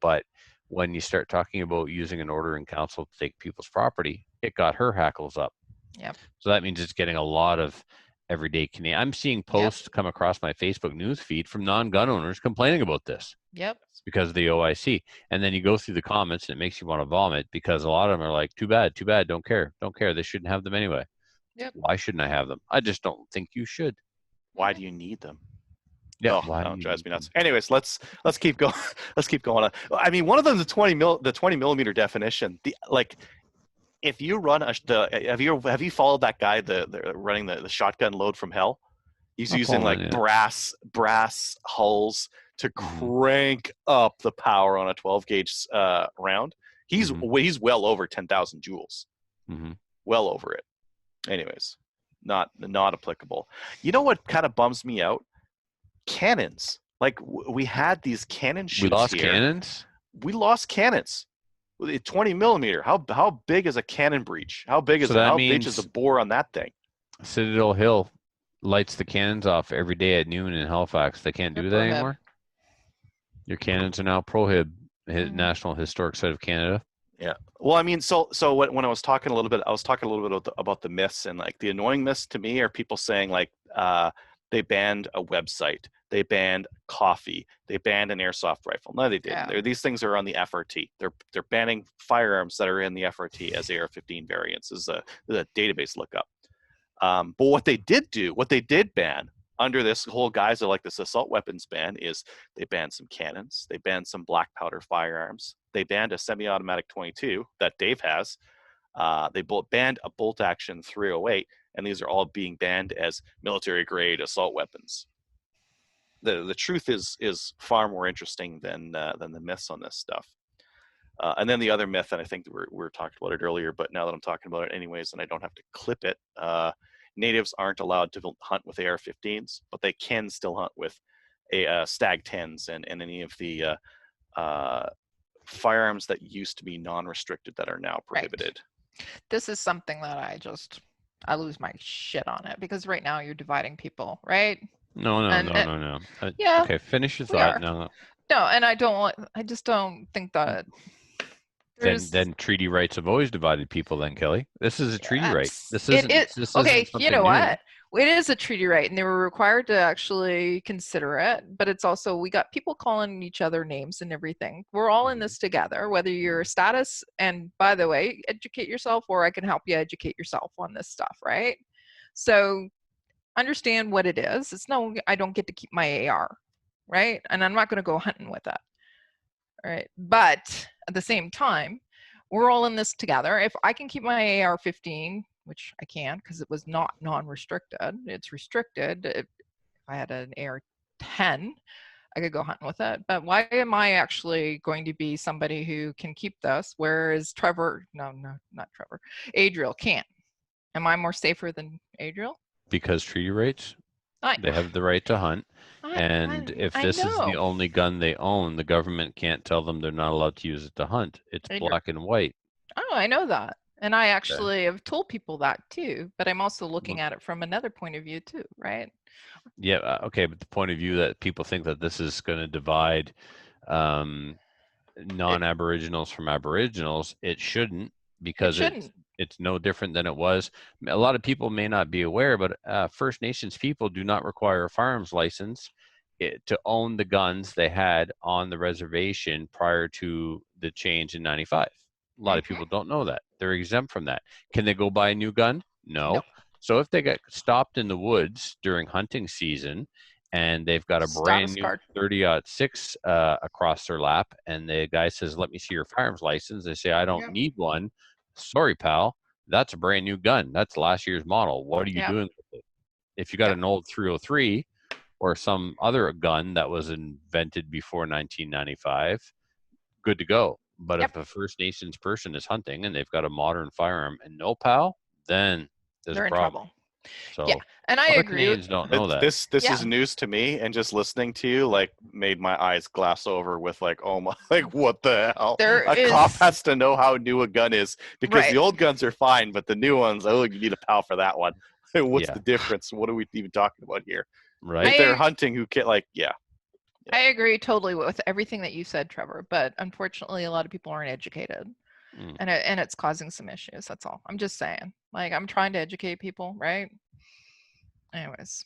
But when you start talking about using an order in council to take people's property, it got her hackles up. Yep. So that means it's getting a lot of everyday Canadian. I'm seeing posts come across my Facebook news feed from non-gun owners complaining about this. Yep. It's because of the OIC. And then you go through the comments and it makes you want to vomit, because a lot of them are like, too bad, don't care. They shouldn't have them anyway. Yep. Why shouldn't I have them? I just don't think you should. Why do you need them? Yeah, it drives me nuts. Anyways, let's keep going. Let's keep going on. I mean, one of them, the 20 millimeter definition. if you run have you followed that guy the running the shotgun load from hell? He's using like brass hulls to crank up the power on a 12 gauge round. He's well over 10,000 joules. Well over it. Anyways, not applicable. You know what kind of bums me out? Cannons. Like we had these cannon shoots. We lost cannons. We lost cannons. 20 millimeter. How big is a cannon breech? How big is how big is the bore on that thing? Citadel Hill lights the cannons off every day at noon in Halifax. They can't do that anymore. Your cannons are now prohib. National Historic Site of Canada. Yeah. Well, I mean, so when I was talking a little bit about the myths, and like the annoying myths to me are people saying like they banned a website, they banned coffee, they banned an airsoft rifle. No, they didn't. Yeah. These things are on the FRT. They're banning firearms that are in the FRT as AR-15 variants. This is a database lookup. But what they did ban under this whole guise of like this assault weapons ban is they banned some cannons, they banned some black powder firearms, they banned a semi-automatic 22 that Dave has, they banned a bolt action 308, and these are all being banned as military grade assault weapons. The truth is far more interesting than the myths on this stuff. And then the other myth, and I think we were talking about it earlier, but now that I'm talking about it anyways, and I don't have to clip it, natives aren't allowed to hunt with AR-15s, but they can still hunt with Stag 10s and any of the firearms that used to be non-restricted that are now prohibited. Right. This is something that I lose my shit on it, because right now you're dividing people, right? No. Yeah. Okay, finish your thought. No, and I just don't think that. Then treaty rights have always divided people. Then, Kelly, this is a treaty right. This isn't. Okay, you know what? It is a treaty right, and they were required to actually consider it. But it's also, we got people calling each other names and everything. We're all in this together, whether you're a status. And by the way, educate yourself, or I can help you educate yourself on this stuff, right? So understand what it is. It's no, I don't get to keep my AR, right? And I'm not going to go hunting with it. All right. But at the same time, we're all in this together. If I can keep my AR-15, which I can because it was not non-restricted, it's restricted. If I had an AR-10, I could go hunting with it. But why am I actually going to be somebody who can keep this, whereas not Trevor, Adriel can't? Am I more safer than Adriel? Because treaty rights, they have the right to hunt. And if this is the only gun they own, the government can't tell them they're not allowed to use it to hunt. It's black and white. Oh, I know that. And I actually have told people that too, but I'm also looking at it from another point of view too, right? Yeah, okay, but the point of view that people think that this is going to divide non-Aboriginals from Aboriginals, it shouldn't, because it's no different than it was. A lot of people may not be aware, but First Nations people do not require a firearms license to own the guns they had on the reservation prior to the change in 95. A lot of people don't know that. They're exempt from that. Can they go buy a new gun? No. So if they get stopped in the woods during hunting season and they've got a brand new 30-06 across their lap, and the guy says, "Let me see your firearms license," they say, "I don't need one." Sorry, pal. That's a brand new gun. That's last year's model. What are you doing with it? If you got an old 303 or some other gun that was invented before 1995, good to go. But if a First Nations person is hunting and they've got a modern firearm and no PAL, then there's a problem. So and I agree. Canadians don't know that. This is news to me, and just listening to you like made my eyes glass over with like, oh my, like what the hell? A cop has to know how new a gun is, because the old guns are fine, but the new ones, oh, you need a PAL for that one. What's the difference? What are we even talking about here? Right? If they're hunting, who can I agree totally with everything that you said, Trevor, but unfortunately a lot of people aren't educated. And it's causing some issues. That's all. I'm just saying. Like, I'm trying to educate people, right? Anyways.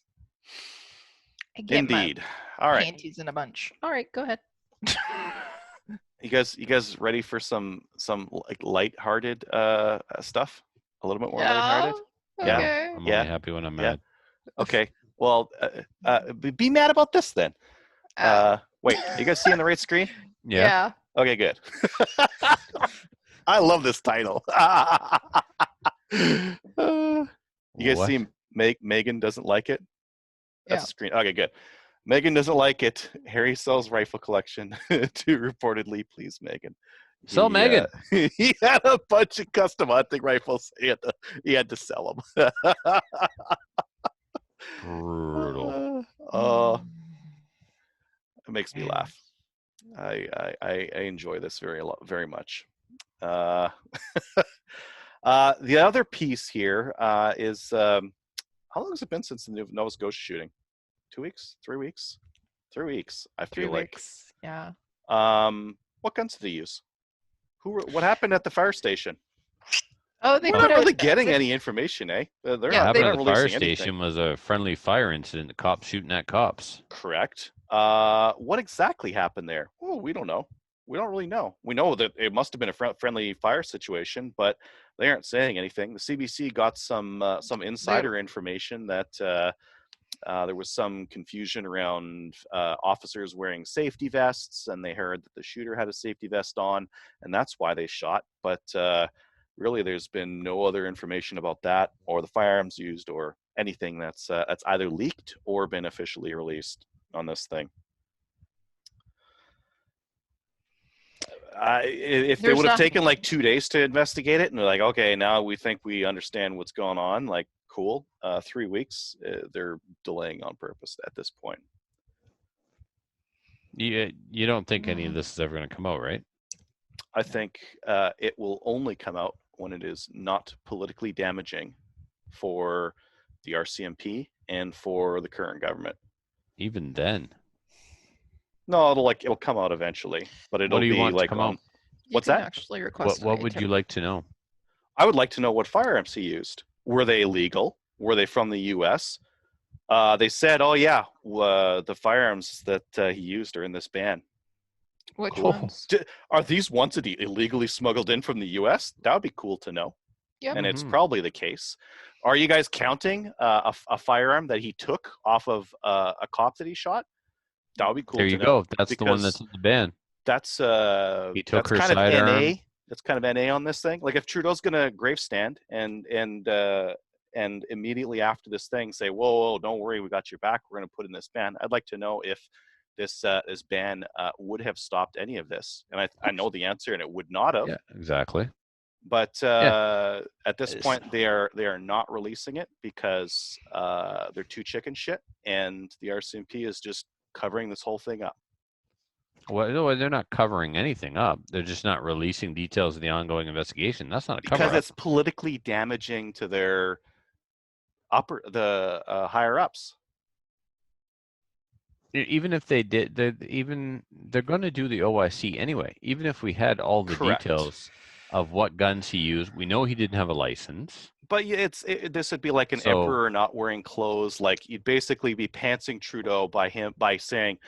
I get Indeed. All right. Panties in a bunch. All right, go ahead. You guys ready for some like lighthearted stuff? A little bit more lighthearted? Okay. Yeah. I'm only happy when I'm mad. Okay. Well, be mad about this then. Wait, you guys seeing the right screen? Yeah. Okay, good. I love this title. You guys see Megan doesn't like it? That's a screen. Okay, good. Megan doesn't like it. Harry sells rifle collection to reportedly please Megan. Sell Megan. He had a bunch of custom hunting rifles. He had to sell them. Brutal. It makes me laugh. I enjoy this very much. The other piece here is how long has it been since the Nova Scotia shooting? 2 weeks? 3 weeks? 3 weeks. I feel 3 like. weeks. Yeah. What guns did they use? What happened at the fire station? Oh, we're not really getting any information, eh? They're not releasing anything. The fire station was a friendly fire incident. The cops shooting at cops. Correct. What exactly happened there? Oh, we don't know. We don't really know. We know that it must have been a friendly fire situation, but they aren't saying anything. The CBC got some insider information that there was some confusion around officers wearing safety vests, and they heard that the shooter had a safety vest on, and that's why they shot. But really, there's been no other information about that, or the firearms used, or anything that's either leaked or been officially released on this thing. If they would have taken like 2 days to investigate it, and they're like, okay, now we think we understand what's going on, like, cool. 3 weeks, they're delaying on purpose at this point. You don't think any of this is ever going to come out, right? I think it will only come out when it is not politically damaging for the RCMP and for the current government. Even then. No, it'll come out eventually, but it'll be like on. What's that? Actually request what would you like to know? I would like to know what firearms he used. Were they illegal? Were they from the U.S.? They said, "Oh yeah, the firearms that he used are in this ban." Which ones? Are these ones that he illegally smuggled in from the U.S.? That would be cool to know. Yeah, and it's probably the case. Are you guys counting a firearm that he took off of a cop that he shot? That would be cool. There you go. That's the one that's in the ban. That's he took that's her kind of sidearm. NA. That's kind of NA on this thing. Like if Trudeau's gonna gravestand and immediately after this thing say, whoa, don't worry, we got your back. We're gonna put in this ban. I'd like to know if this ban would have stopped any of this. And I know the answer, and it would not have. Yeah, exactly. But at this point, they are not releasing it because they're too chicken shit, and the RCMP is just covering this whole thing up. Well, no, they're not covering anything up. They're just not releasing details of the ongoing investigation. That's not a cover-up. Because it's politically damaging to their higher ups. Even if they did, they're going to do the OIC anyway. Even if we had all the details of what guns he used, we know he didn't have a license. But this would be like an emperor not wearing clothes. Like you'd basically be pantsing Trudeau by saying,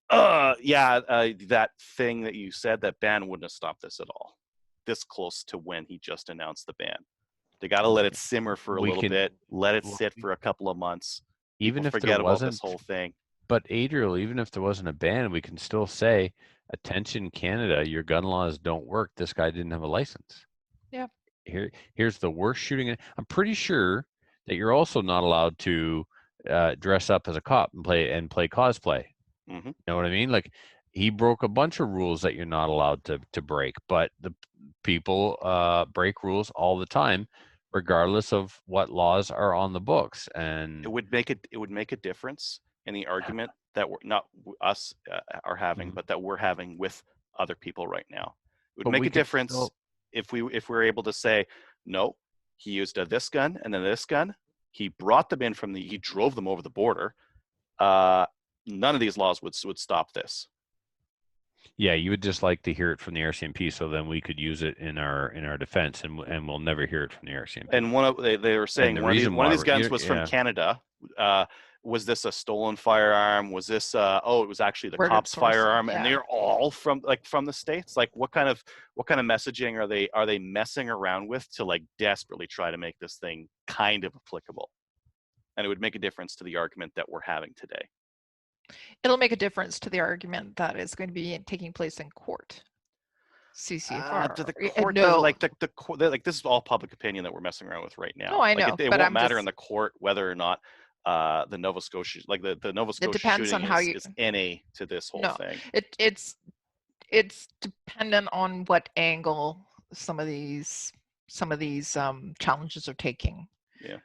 that thing that you said, that ban wouldn't have stopped this at all. This close to when he just announced the ban. They got to let it simmer for a little bit, let it sit for a couple of months. Even if forget there wasn't about this whole thing. But Adriel, even if there wasn't a ban, we can still say, attention Canada, your gun laws don't work. This guy didn't have a license. Yeah. Here's the worst shooting. I'm pretty sure that you're also not allowed to dress up as a cop and play cosplay. Mm-hmm. You know what I mean? Like he broke a bunch of rules that you're not allowed to break, but the people break rules all the time, regardless of what laws are on the books. And it would make a difference in the argument that we're not us are having, but that we're having with other people right now. It would make a difference if we're able to say, no, he used this gun and then this gun. He brought them in he drove them over the border. None of these laws would stop this. Yeah, you would just like to hear it from the RCMP, so then we could use it in our defense, and we'll never hear it from the RCMP. And they were saying one of these guns was from Canada. Was this a stolen firearm? Was this it was actually the cop's firearm? And they're all from the States. Like what kind of messaging are they messing around with to like desperately try to make this thing kind of applicable? And it would make a difference to the argument that we're having today. It'll make a difference to the argument that is going to be taking place in court. CCFR. To the court, no. like this is all public opinion that we're messing around with right now. No, I know, it but won't matter in the court whether or not the Nova Scotia, like the Nova Scotia shooting is NA to this whole thing. It's dependent on what angle some of these challenges are taking. Yeah.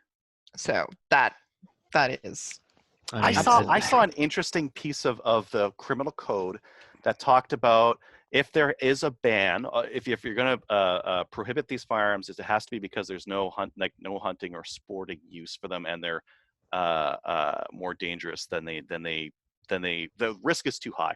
So that is. I saw an interesting piece of the criminal code that talked about if there is a ban, if you're going to prohibit these firearms, it has to be because there's no hunting or sporting use for them, and they're more dangerous than the risk is too high.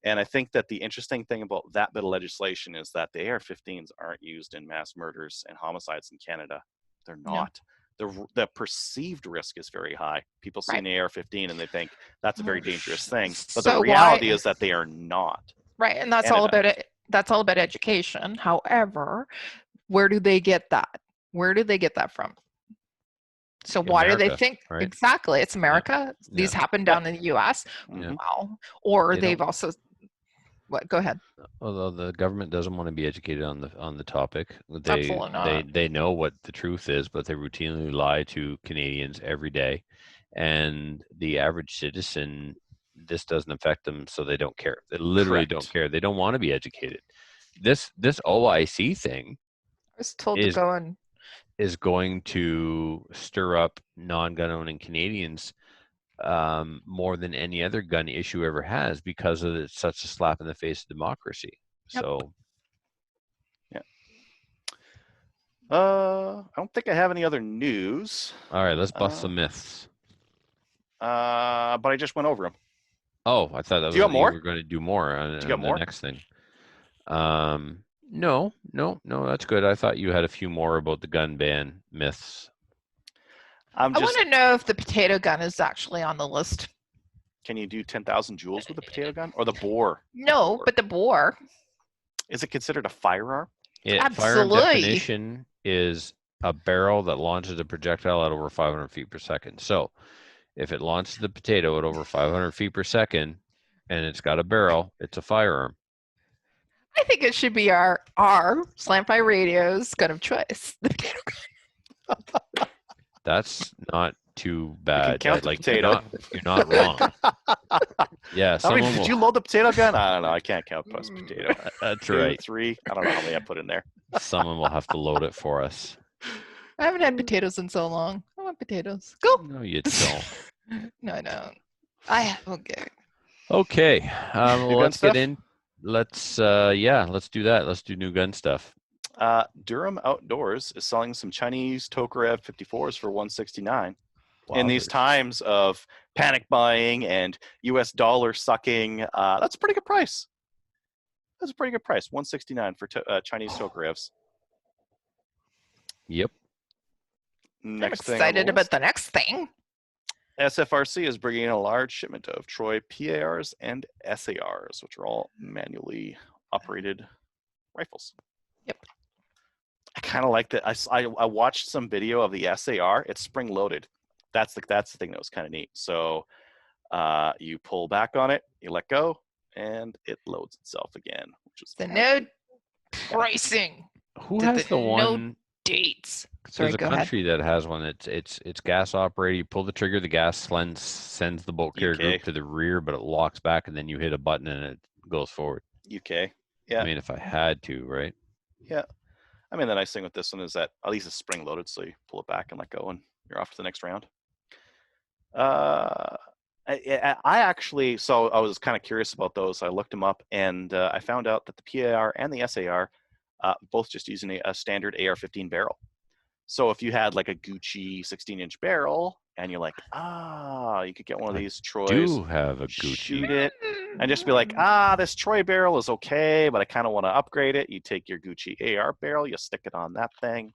And I think that the interesting thing about that bit of legislation is that the AR-15s aren't used in mass murders and homicides in Canada. They're not. No. The perceived risk is very high. People see an AR-15 and they think that's a very dangerous thing. But the reality is that they are not. Right, and that's all about it. That's all about education. However, where do they get that? Where do they get that from? So why do they think exactly? It's America. Yeah. These happen down in the U.S. Yeah. Wow. Or they've also. What? Go ahead. Although the government doesn't want to be educated on the topic, Absolutely not. They know what the truth is, but they routinely lie to Canadians every day, and the average citizen, this doesn't affect them, so they don't care. They literally don't care. They don't want to be educated. This OIC thing, I was told to go and is going to stir up non-gun owning Canadians more than any other gun issue ever has, because of it's such a slap in the face of democracy. Yep. So I don't think I have any other news. All right, let's bust some myths. But I just went over them. Oh, I thought that was you were going to do more on the next thing. No, that's good. I thought you had a few more about the gun ban myths. I want to know if the potato gun is actually on the list. Can you do 10,000 joules with a potato gun, or the bore? No, but the bore. Is it considered a firearm? Absolutely. Firearm definition is a barrel that launches a projectile at over 500 feet per second. So if it launches the potato at over 500 feet per second and it's got a barrel, it's a firearm. I think it should be our Slant-Fi Radio's gun of choice, the potato gun. That's not too bad. Count the potato. You're not wrong. Yeah. Did you load the potato gun? I don't know. I can't count plus potato. That's right. 3. I don't know how many I put in there. Someone will have to load it for us. I haven't had potatoes in so long. I want potatoes. Go. No, you don't. No, I don't. Okay. Okay. Let's get in. Let's do that. Let's do new gun stuff. Durham Outdoors is selling some Chinese Tokarev 54s for $169. Wow, in these times of panic buying and US dollar sucking, that's a pretty good price. That's a pretty good price. $169 for Chinese Tokarevs. Yep. I'm excited about the next thing. SFRC is bringing in a large shipment of Troy PARs and SARs, which are all manually operated rifles. Yep. I kind of like that. I watched some video of the SAR. It's spring loaded. That's the thing that was kind of neat. So you pull back on it, you let go, and it loads itself again, which is the no pricing. Who has the one? No dates. Sorry, There's a country that has one. It's gas operated. You pull the trigger, the gas sends the bolt carrier group to the rear, but it locks back, and then you hit a button and it goes forward. UK. Yeah. I mean, if I had to, right? Yeah. I mean, the nice thing with this one is that at least it's spring loaded, so you pull it back and let go, and you're off to the next round. I actually, so I was kind of curious about those. I looked them up, and I found out that the PAR and the SAR both just using a standard AR-15 barrel. So if you had like a Gucci 16-inch barrel, and you're like, you could get one of these Troys. Do have a Gucci. Shoot it, and just be like, this Troy barrel is okay, but I kind of want to upgrade it. You take your Gucci AR barrel, you stick it on that thing.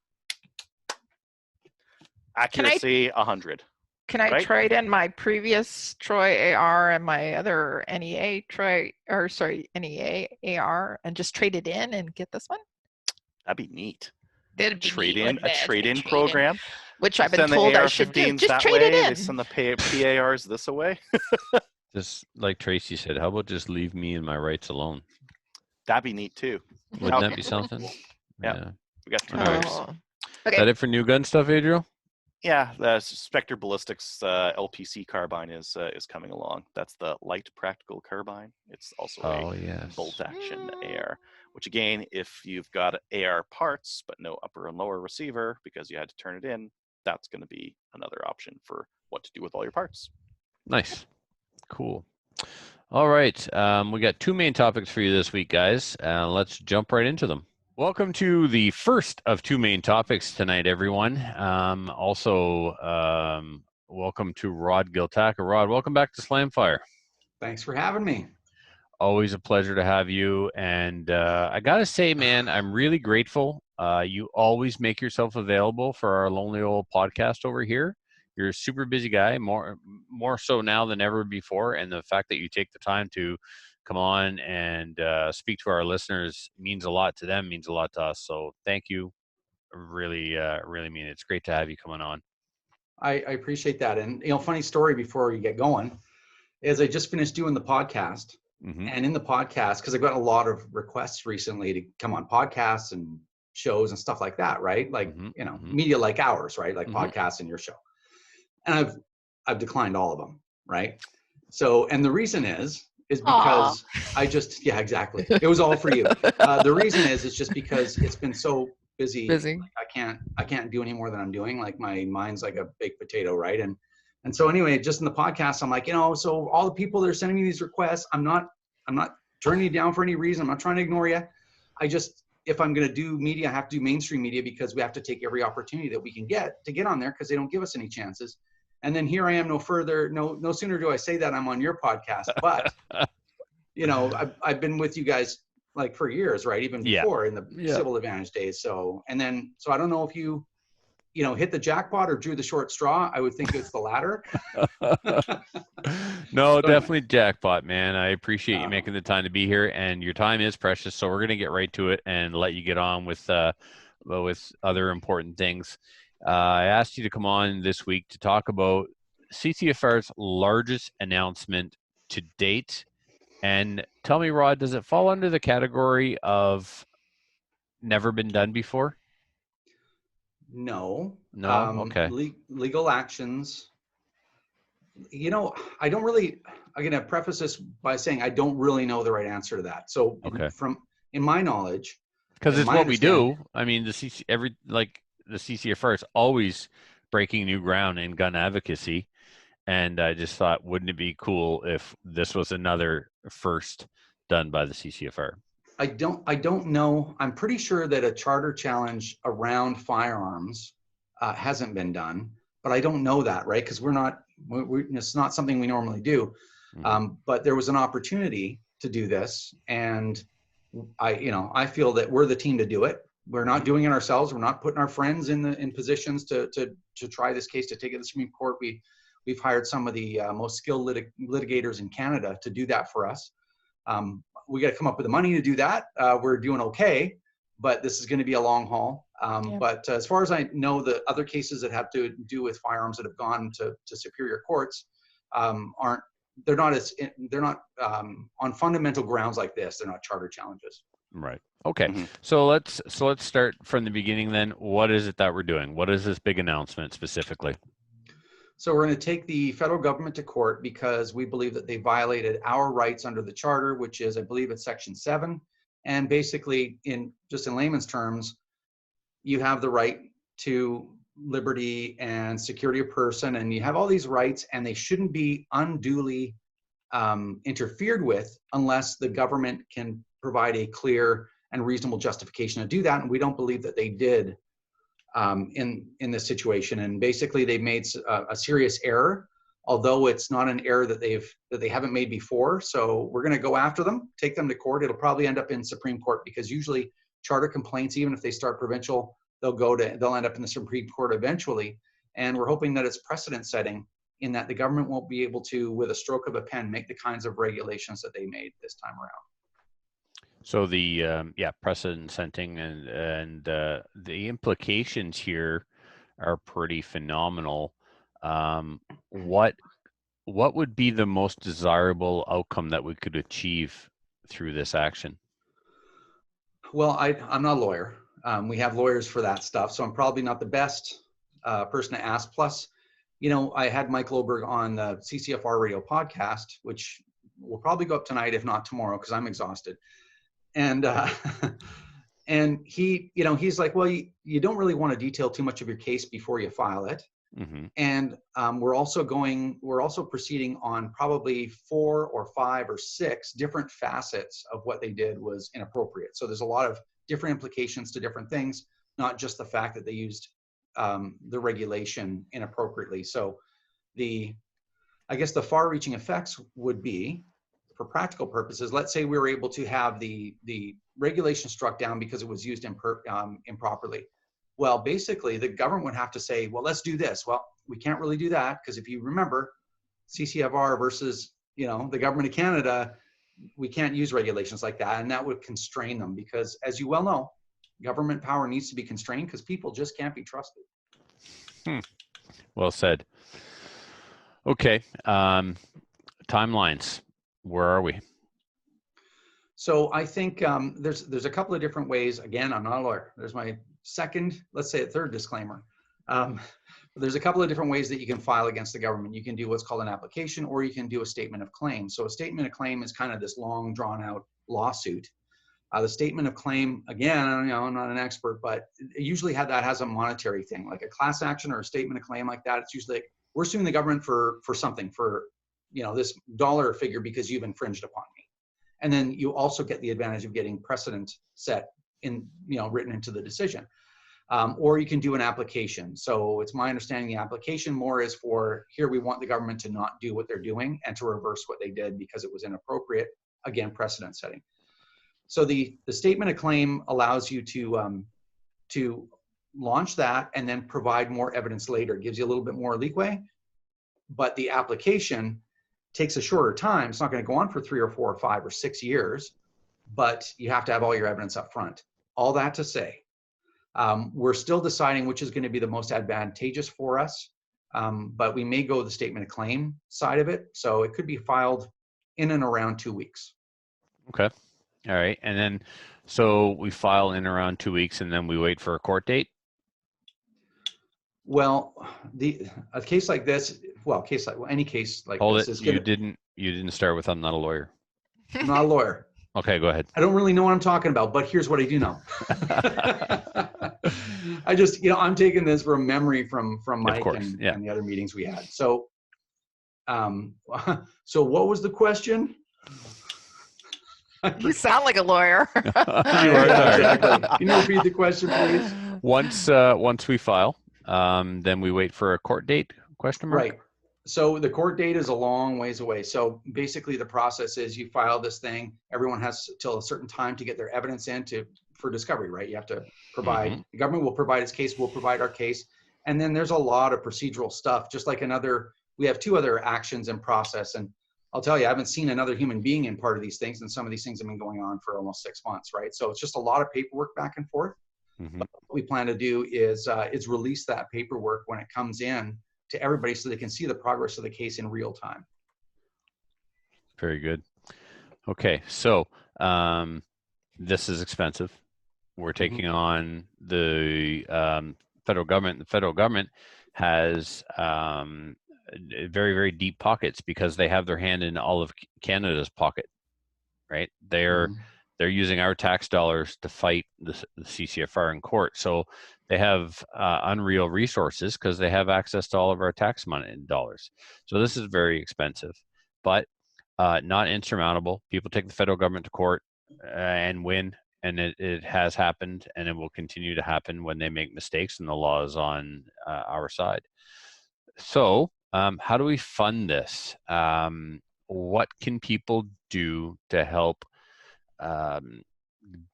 Accuracy 100. Can I trade in my previous Troy AR and my other NEA NEA AR and just trade it in and get this one? That'd be neat. That'd be a trade-in program. Which I've been told I should do. Just trade it in. They send the PARs this away. Just like Tracy said, how about just leave me and my rights alone? That'd be neat too. Wouldn't that be something? Yeah. We got 2 All right. pairs. Is that it for new gun stuff, Adriel? Yeah, the Spectre Ballistics LPC carbine is coming along. That's the light practical carbine. It's also a bolt action AR, which again, if you've got AR parts but no upper and lower receiver because you had to turn it in, that's going to be another option for what to do with all your parts. Nice. Cool. All right. We got 2 main topics for you this week, guys. Let's jump right into them. Welcome to the first of 2 main topics tonight, everyone. Welcome to Rod Giltaka. Rod, welcome back to Slamfire. Thanks for having me. Always a pleasure to have you. And I got to say, man, I'm really grateful. You always make yourself available for our Lonely Old podcast over here. You're a super busy guy, more so now than ever before. And the fact that you take the time to come on and speak to our listeners means a lot to them, means a lot to us. So thank you. Really mean it. It's great to have you coming on. I appreciate that. And, funny story before you get going is I just finished doing the podcast. Mm-hmm. And in the podcast, because I've got a lot of requests recently to come on podcasts and shows and stuff like that, right? Like, media like ours, right? Like podcasts and your show. And I've declined all of them, right? So, and the reason is because I just, exactly. It was all for you. The reason is just because it's been so busy. Like I can't do any more than I'm doing. Like my mind's like a baked potato, right? And so anyway, just in the podcast, I'm like, so all the people that are sending me these requests, I'm not turning you down for any reason. I'm not trying to ignore you. If I'm going to do media, I have to do mainstream media because we have to take every opportunity that we can get to get on there because they don't give us any chances. And then here I am, no sooner do I say that I'm on your podcast, but I've been with you guys like for years, right? Even before in the Civil Advantage days. So I don't know if you hit the jackpot or drew the short straw. I would think it's the latter. No, definitely jackpot, man. I appreciate you making the time to be here, and your time is precious. So we're going to get right to it and let you get on with other important things. I asked you to come on this week to talk about CCFR's largest announcement to date. And tell me, Rod, does it fall under the category of never been done before? No. Okay. Legal actions. I don't really. I'm going to preface this by saying I don't really know the right answer to that. So, in my knowledge, because it's what we do. I mean, the CCFR is always breaking new ground in gun advocacy, and I just thought, wouldn't it be cool if this was another first done by the CCFR? I don't know. I'm pretty sure that a charter challenge around firearms hasn't been done, but I don't know that, right? Because it's not something we normally do. But there was an opportunity to do this, and I feel that we're the team to do it. We're not doing it ourselves. We're not putting our friends in positions to try this case, to take it to the Supreme Court. We've hired some of the most skilled litigators in Canada to do that for us. We got to come up with the money to do that. We're doing okay, but this is going to be a long haul. But as far as I know, the other cases that have to do with firearms that have gone to superior courts they're not on fundamental grounds like this. They're not charter challenges. Right. Okay. So let's start from the beginning then. What is it that we're doing? What is this big announcement specifically? So we're going to take the federal government to court because we believe that they violated our rights under the charter, which is, I believe it's Section 7. And basically, in layman's terms, you have the right to liberty and security of person, and you have all these rights, and they shouldn't be unduly interfered with unless the government can provide a clear and reasonable justification to do that. And we don't believe that they did in this situation. And basically, they made a serious error, although it's not an error that they haven't made before. So we're going to go after them, take them to court. It'll probably end up in Supreme Court because usually charter complaints, even if they start provincial, they'll end up in the Supreme Court eventually. And we're hoping that it's precedent setting in that the government won't be able to, with a stroke of a pen, make the kinds of regulations that they made this time around. So the precedent setting and the implications here are pretty phenomenal. What would be the most desirable outcome that we could achieve through this action? Well, I'm not a lawyer. We have lawyers for that stuff, so I'm probably not the best person to ask. Plus, I had Mike Loberg on the CCFR radio podcast, which will probably go up tonight, if not tomorrow, because I'm exhausted. And and he's like, well, you don't really want to detail too much of your case before you file it. Mm-hmm. And we're also proceeding on probably 4 or 5 or 6 different facets of what they did was inappropriate. So there's a lot of different implications to different things, not just the fact that they used the regulation inappropriately. So I guess the far-reaching effects would be, for practical purposes, let's say we were able to have the regulation struck down because it was used improperly. Well, basically, the government would have to say, well, let's do this. Well, we can't really do that because if you remember, CCFR versus, the government of Canada, we can't use regulations like that, and that would constrain them because, as you well know, government power needs to be constrained because people just can't be trusted. Well said. Okay, timelines. Where are we? So I think there's a couple of different ways. Again, I'm not a lawyer. There's my second, let's say a third disclaimer. There's a couple of different ways that you can file against the government. You can do what's called an application, or you can do a statement of claim. So a statement of claim is kind of this long, drawn-out lawsuit. The statement of claim, again, I'm not an expert, but usually that has a monetary thing, like a class action or a statement of claim like that. It's usually like, we're suing the government for something, for this dollar figure because you've infringed upon me. And then you also get the advantage of getting precedent set in, written into the decision. Or you can do an application. So it's my understanding the application more is for, here we want the government to not do what they're doing and to reverse what they did because it was inappropriate. Again, precedent setting. So the statement of claim allows you to launch that and then provide more evidence later. It gives you a little bit more leeway, but the application takes a shorter time. It's not going to go on for 3 or 4 or 5 or 6 years, but you have to have all your evidence up front. All that to say, we're still deciding which is going to be the most advantageous for us, but we may go the statement of claim side of it. So it could be filed in and around 2 weeks. Okay. All right. And then, so we file in around 2 weeks and then we wait for a court date? Well, a case like this, any case like Hold this it. You didn't start with, I'm not a lawyer. I'm not a lawyer. Okay, go ahead. I don't really know what I'm talking about, but here's what I do know. I just, I'm taking this from memory from Mike and the other meetings we had. So, so what was the question? You sound like a lawyer. You are, exactly. Can you repeat the question, please? Once we file, then we wait for a court date? Question mark? Right. So the court date is a long ways away. So basically the process is you file this thing. Everyone has till a certain time to get their evidence in for discovery, right? You have to provide, the government will provide its case, we'll provide our case. And then there's a lot of procedural stuff, just like we have 2 other actions in process. And I'll tell you, I haven't seen another human being in part of these things. And some of these things have been going on for almost 6 months, right? So it's just a lot of paperwork back and forth. But what we plan to do is release that paperwork when it comes in to everybody so they can see the progress of the case in real time. Very good. Okay, so this is expensive. We're taking on the federal government. The federal government has very, very deep pockets because they have their hand in all of Canada's pocket, right? They're using our tax dollars to fight the CCFR in court. So they have unreal resources because they have access to all of our tax money and dollars. So this is very expensive, but not insurmountable. People take the federal government to court and win, and it has happened, and it will continue to happen when they make mistakes and the law is on our side. So how do we fund this? What can people do to help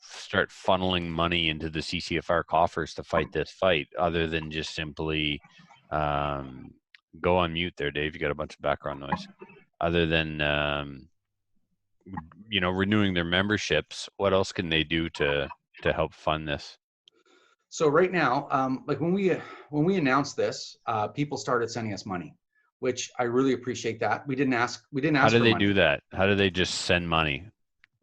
start funneling money into the CCFR coffers to fight this fight, other than just simply go on mute there, Dave? You got a bunch of background noise. Other than renewing their memberships, what else can they do to help fund this? So right now, like when we announced this, people started sending us money, which I really appreciate that. We didn't ask. How do they do that? How do they just send money?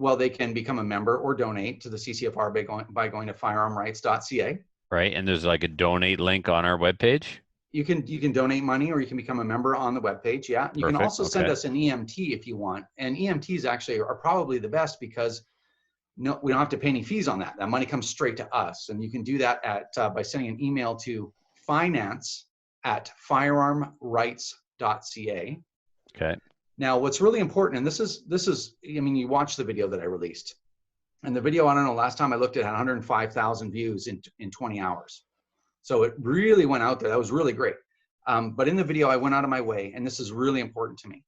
Well, they can become a member or donate to the CCFR by going to firearmrights.ca. Right, and there's like a donate link on our webpage. You can donate money, or you can become a member on the webpage. Yeah, you can also send us an EMT if you want, and EMTs actually are probably the best because no, we don't have to pay any fees on that. That money comes straight to us, and you can do that by sending an email to finance@firearmrights.ca. Okay. Now, what's really important, and this is, I mean, you watched the video that I released, and the video, I don't know, last time I looked at, had 105,000 views in 20 hours. So it really went out there. That was really great. But in the video, I went out of my way, and this is really important to me.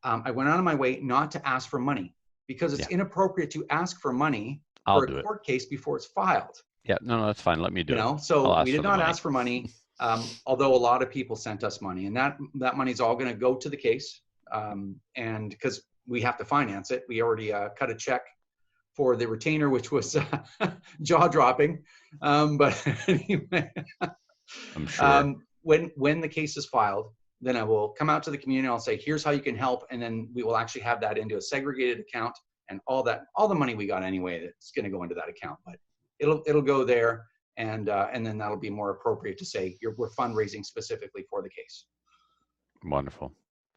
I went out of my way not to ask for money, because it's inappropriate to ask for money for a court case before it's filed. Yeah, no, that's fine. Let me do it. So we did not ask for money, although a lot of people sent us money, and that money's all going to go to the case. And because we have to finance it, we already cut a check for the retainer, which was jaw-dropping. But anyway, I'm sure. When the case is filed, then I will come out to the community. I'll say, here's how you can help, and then we will actually have that into a segregated account, and all the money we got anyway, that's going to go into that account. But it'll go there, and then that'll be more appropriate to say we're fundraising specifically for the case. Wonderful.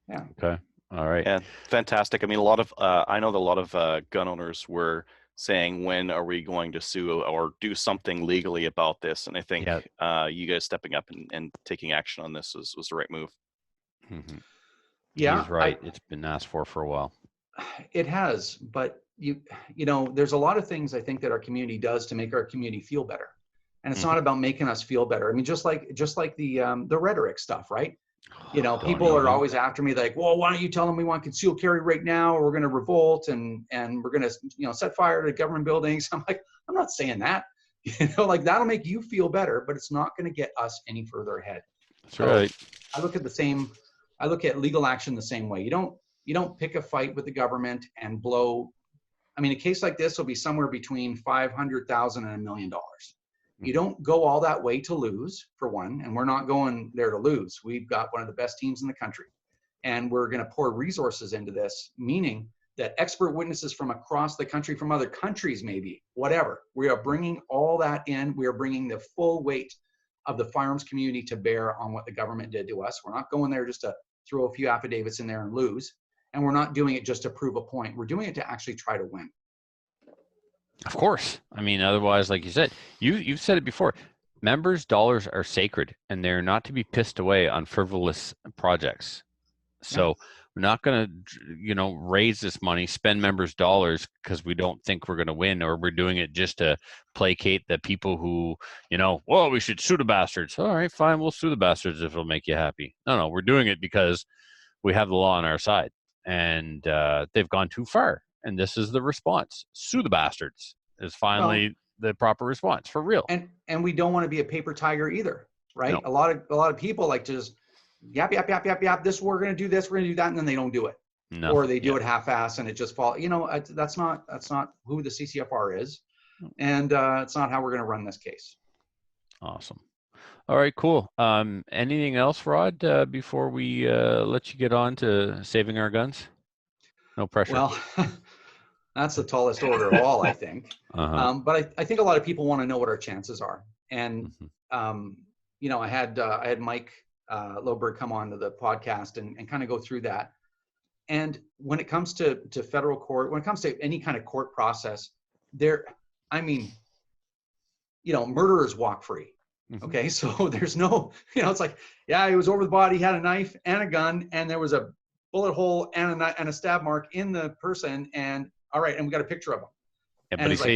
Yeah. Okay. All right. Yeah, fantastic. I mean, I know that a lot of gun owners were saying, when are we going to sue or do something legally about this? And I think you guys stepping up and taking action on this was the right move. Mm-hmm. Yeah, he's right. It's been asked for a while. It has, but you know, there's a lot of things I think that our community does to make our community feel better, and it's not about making us feel better. I mean, just like the rhetoric stuff, right? You know, people are always after me, like, well, why don't you tell them we want concealed carry right now, or we're going to revolt and we're going to, set fire to government buildings. I'm like, I'm not saying that. Like, that'll make you feel better, but it's not going to get us any further ahead. That's right. I look at legal action the same way. You don't pick a fight with the government and blow. I mean, a case like this will be somewhere between $500,000 and $1 million. You don't go all that way to lose, for one, and we're not going there to lose. We've got one of the best teams in the country, and we're going to pour resources into this, meaning that expert witnesses from across the country, from other countries, maybe, whatever. We are bringing all that in. We are bringing the full weight of the firearms community to bear on what the government did to us. We're not going there just to throw a few affidavits in there and lose, and we're not doing it just to prove a point. We're doing it to actually try to win. Of course. I mean, otherwise, like you said, you've said it before, members' dollars are sacred, and they're not to be pissed away on frivolous projects. So we're not going to, raise this money, spend members' dollars because we don't think we're going to win, or we're doing it just to placate the people who, well, we should sue the bastards. All right, fine, we'll sue the bastards if it'll make you happy. No, we're doing it because we have the law on our side, and they've gone too far. And this is the response. Sue the bastards is finally the proper response, for real. And we don't want to be a paper tiger either, right? No. A lot of people like to just yap. This, we're going to do this, we're going to do that, and then they don't do it. No. Or they do it half-ass and it just falls. That's not who the CCFR is, and it's not how we're going to run this case. Awesome. All right, cool. Anything else, Rod, before we let you get on to saving our guns? No pressure. Well, that's the tallest order of all, I think. But I think a lot of people want to know what our chances are. And, I had Mike Loberg come on to the podcast and kind of go through that. And when it comes to federal court, when it comes to any kind of court process, murderers walk free. Okay. So there's no, it's like, yeah, he was over the body, he had a knife and a gun, and there was a bullet hole and a stab mark in the person, and all right, and we got a picture of him. Yeah, and but he's like,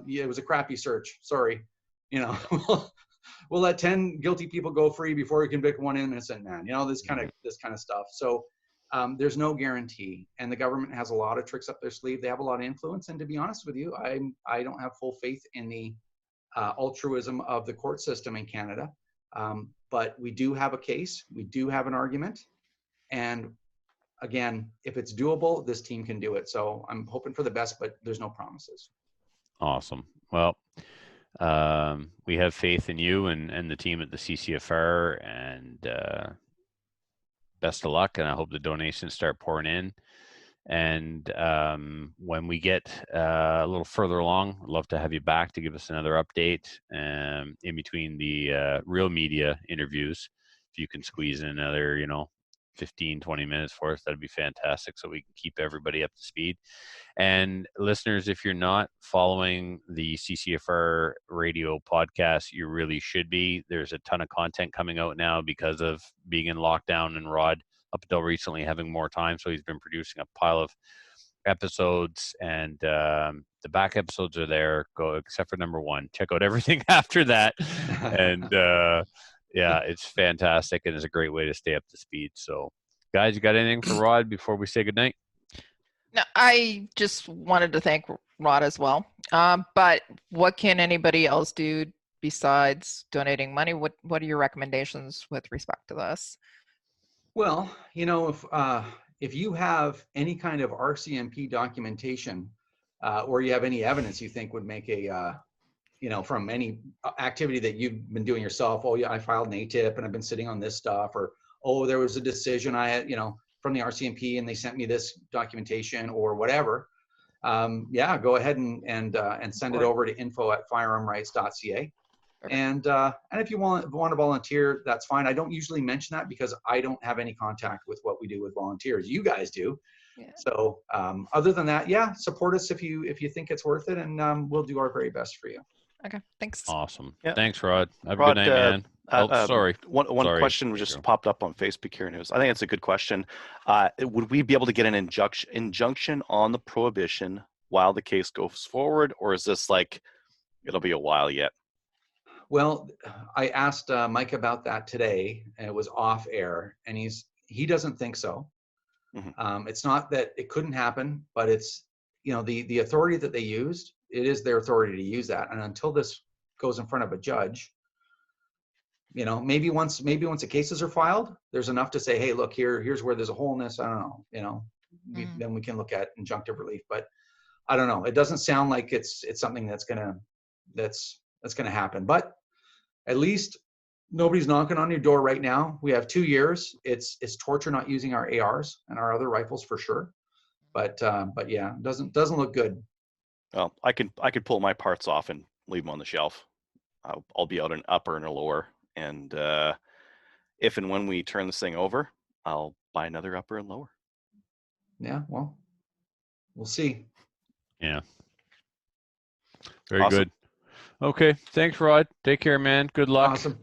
it was a crappy search. Sorry, we'll let 10 guilty people go free before we convict one innocent man. This kind of stuff. So there's no guarantee, and the government has a lot of tricks up their sleeve. They have a lot of influence, and to be honest with you, I don't have full faith in the altruism of the court system in Canada. But we do have a case. We do have an argument. And again, if it's doable, this team can do it. So I'm hoping for the best, but there's no promises. Awesome. Well, we have faith in you and the team at the CCFR, and best of luck. And I hope the donations start pouring in. And when we get a little further along, I'd love to have you back to give us another update in between the real media interviews. If you can squeeze in another, 15, 20 minutes for us, that'd be fantastic, so we can keep everybody up to speed. And listeners, if you're not following the CCFR radio podcast, you really should be. There's a ton of content coming out now because of being in lockdown, and Rod, up until recently, having more time, so he's been producing a pile of episodes, and the back episodes are there. Go, except for number 1. Check out everything after that, and yeah, it's fantastic, and it's a great way to stay up to speed. So, guys, you got anything for Rod before we say goodnight? No, I just wanted to thank Rod as well. But what can anybody else do besides donating money? What are your recommendations with respect to this? Well, if you have any kind of RCMP documentation, or you have any evidence you think would make a from any activity that you've been doing yourself, oh yeah, I filed an ATIP and I've been sitting on this stuff, or oh, there was a decision I had, from the RCMP and they sent me this documentation or whatever. Yeah, go ahead and send it over to info@firearmrights.ca. And if you want to volunteer, that's fine. I don't usually mention that because I don't have any contact with what we do with volunteers. You guys do. Yeah. So other than that, yeah, support us if you think it's worth it, and we'll do our very best for you. Okay, thanks. Awesome. Yeah. Thanks, Rod. Have a good night, man. Sorry. One question just popped up on Facebook here news. I think it's a good question. Would we be able to get an injunction on the prohibition while the case goes forward, or is this like it'll be a while yet? Well, I asked Mike about that today, and it was off air, and he doesn't think so. Mm-hmm. It's not that it couldn't happen, but it's the authority that they used. It is their authority to use that, and until this goes in front of a judge, maybe once the cases are filed, there's enough to say, hey, look, here's where there's a hole in this. I don't know, then we can look at injunctive relief. But I don't know. It doesn't sound like it's something that's gonna happen. But at least nobody's knocking on your door right now. We have 2 years. It's torture not using our ARs and our other rifles for sure. But yeah, it doesn't look good. Well, I could pull my parts off and leave them on the shelf. I'll be out an upper and a lower, and if and when we turn this thing over, I'll buy another upper and lower. Yeah, well, we'll see. Yeah. Very awesome. Good. Okay, thanks, Rod. Take care, man. Good luck. Awesome.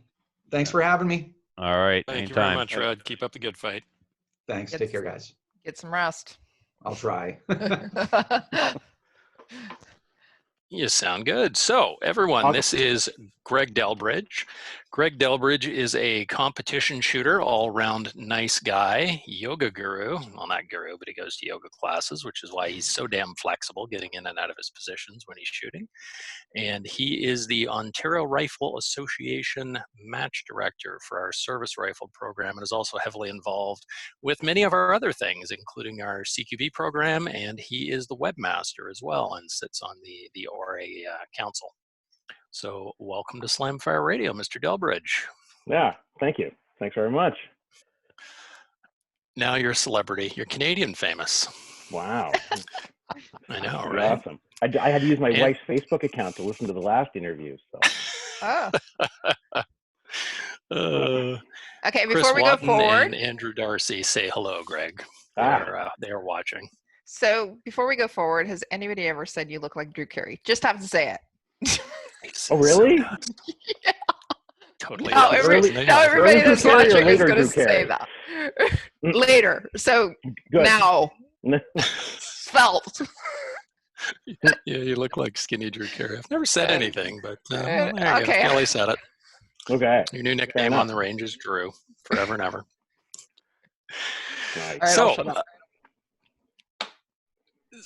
Thanks for having me. All right. Thank you very much, Rod. Keep up the good fight. Thanks. Take care, guys. Get some rest. I'll try. You sound good. So, everyone, this is Greg Delbridge. Greg Delbridge is a competition shooter, all-around nice guy, yoga guru. Well, not guru, but he goes to yoga classes, which is why he's so damn flexible getting in and out of his positions when he's shooting. And he is the Ontario Rifle Association match director for our service rifle program, and is also heavily involved with many of our other things, including our CQB program, and he is the webmaster as well and sits on the ORA council. So welcome to Slamfire Radio, Mr. Delbridge. Yeah, thank you. Thanks very much. Now you're a celebrity. You're Canadian famous. Wow. I know, right? Awesome. I had to use my wife's Facebook account to listen to the last interview. So. Okay, before Chris we Watton go forward, and Andrew Darcy say hello, Greg. They're watching. So before we go forward, has anybody ever said you look like Drew Carey? Just have to say it. Oh, really? Yeah. Totally. Now everybody that's watching is going to say that. Later. So now, felt. Yeah, you look like skinny Drew Carey. I've never said anything, but there you okay. go. Kelly said it. Okay. Your new nickname on the range is Drew, forever and ever. Nice. Right, so,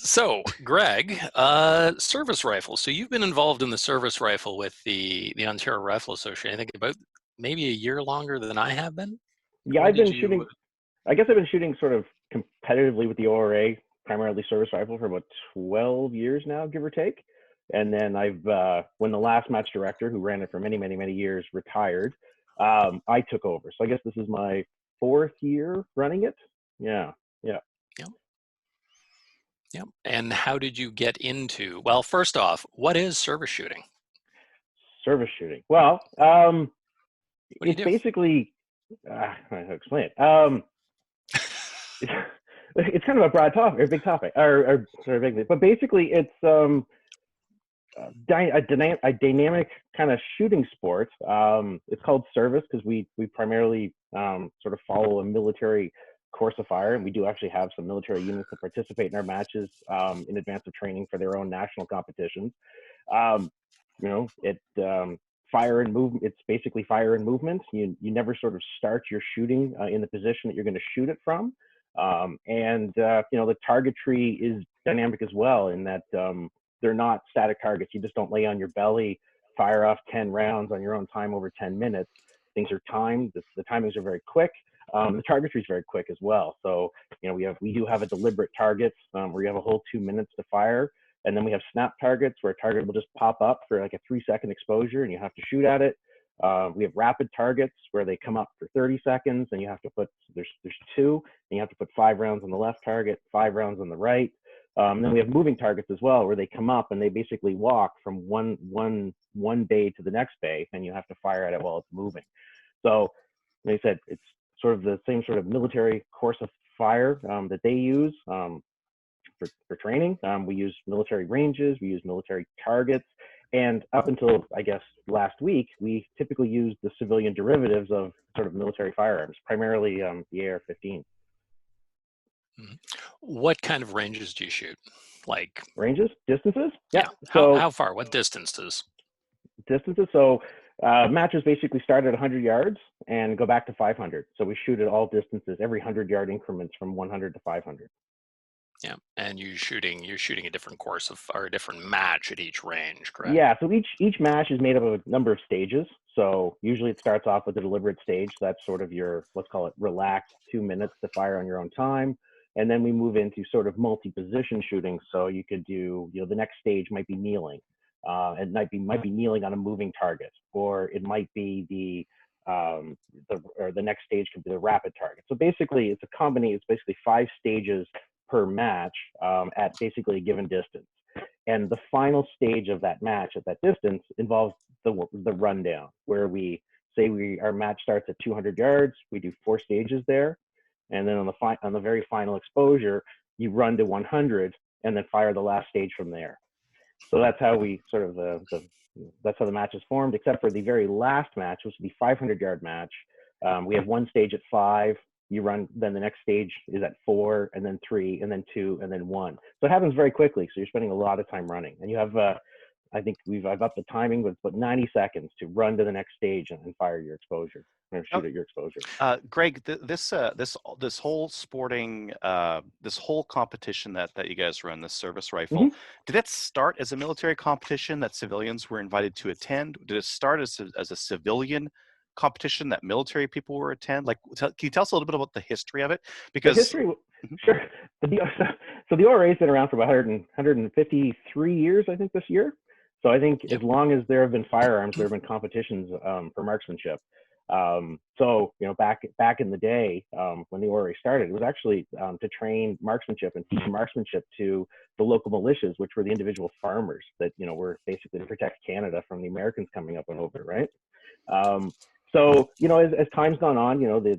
So, Greg, service rifle. So you've been involved in the service rifle with the Ontario Rifle Association, I think about maybe a year longer than I have been. Yeah, I've been shooting, I guess I've been shooting sort of competitively with the ORA, primarily service rifle, for about 12 years now, give or take. And then when the last match director, who ran it for many, many, many years, retired, I took over. So I guess this is my 4th year running it. Yeah. Yep. And how did you get into, well, first off, what is service shooting? Service shooting. Well, it's basically, how to explain it. It's kind of a broad topic, or big topic, or sort of big, but basically it's a dynamic kind of shooting sport. It's called service because we primarily sort of follow a military course of fire, and we do actually have some military units that participate in our matches in advance of training for their own national competitions. Fire and movement. It's basically fire and movement. You never sort of start your shooting in the position that you're going to shoot it from. The targetry is dynamic as well in that they're not static targets. You just don't lay on your belly, fire off 10 rounds on your own time over 10 minutes. Things are timed. The timings are very quick. The targetry is very quick as well. So, we do have a deliberate target where you have a whole 2 minutes to fire. And then we have snap targets where a target will just pop up for like a 3-second exposure and you have to shoot at it. We have rapid targets where they come up for 30 seconds and you have to put, there's 2, and you have to put 5 rounds on the left target, 5 rounds on the right. Then we have moving targets as well where they come up and they basically walk from one bay to the next bay and you have to fire at it while it's moving. So like I said, it's sort of the same sort of military course of fire that they use. For training. We use military ranges, we use military targets, and up until, I guess, last week, we typically use the civilian derivatives of sort of military firearms, primarily the AR-15. What kind of ranges do you shoot? Like ranges? Distances? Yeah. So how far? What distances? Distances. So matches basically start at 100 yards and go back to 500. So we shoot at all distances, every 100-yard increments from 100 to 500. Yeah, and you're shooting a different course of, or a different match at each range, correct? Yeah, so each match is made up of a number of stages. So usually it starts off with a deliberate stage. So that's sort of your, let's call it relaxed 2 minutes to fire on your own time. And then we move into sort of multi-position shooting. So you could do, the next stage might be kneeling. It might be kneeling on a moving target, or it might be the next stage could be the rapid target. So basically it's a combination. It's basically 5 stages per match at basically a given distance. And the final stage of that match at that distance involves the rundown, where we say our match starts at 200 yards, we do 4 stages there. And then on the very final exposure, you run to 100 and then fire the last stage from there. So that's how we sort of, that's how the match is formed, except for the very last match, which is the 500-yard match. We have 1 stage at 5. You run, then the next stage is at 4, and then 3, and then 2, and then 1. So it happens very quickly. So you're spending a lot of time running, and you have, I think I've upped the timing with about 90 seconds to run to the next stage and fire your exposure or shoot at your exposure. Greg, this whole sporting, this whole competition that you guys run, this service rifle, did it start as a military competition that civilians were invited to attend? Did it start as a civilian competition that military people were attend? Like, can you tell us a little bit about the history of it? Because the history, sure. So the ORA has been around for about 153 years, I think, this year. So I think as long as there have been firearms, there have been competitions for marksmanship. So back in the day when the ORA started, it was actually to train marksmanship and teach marksmanship to the local militias, which were the individual farmers that were basically to protect Canada from the Americans coming up and over, right? So, as time's gone on, the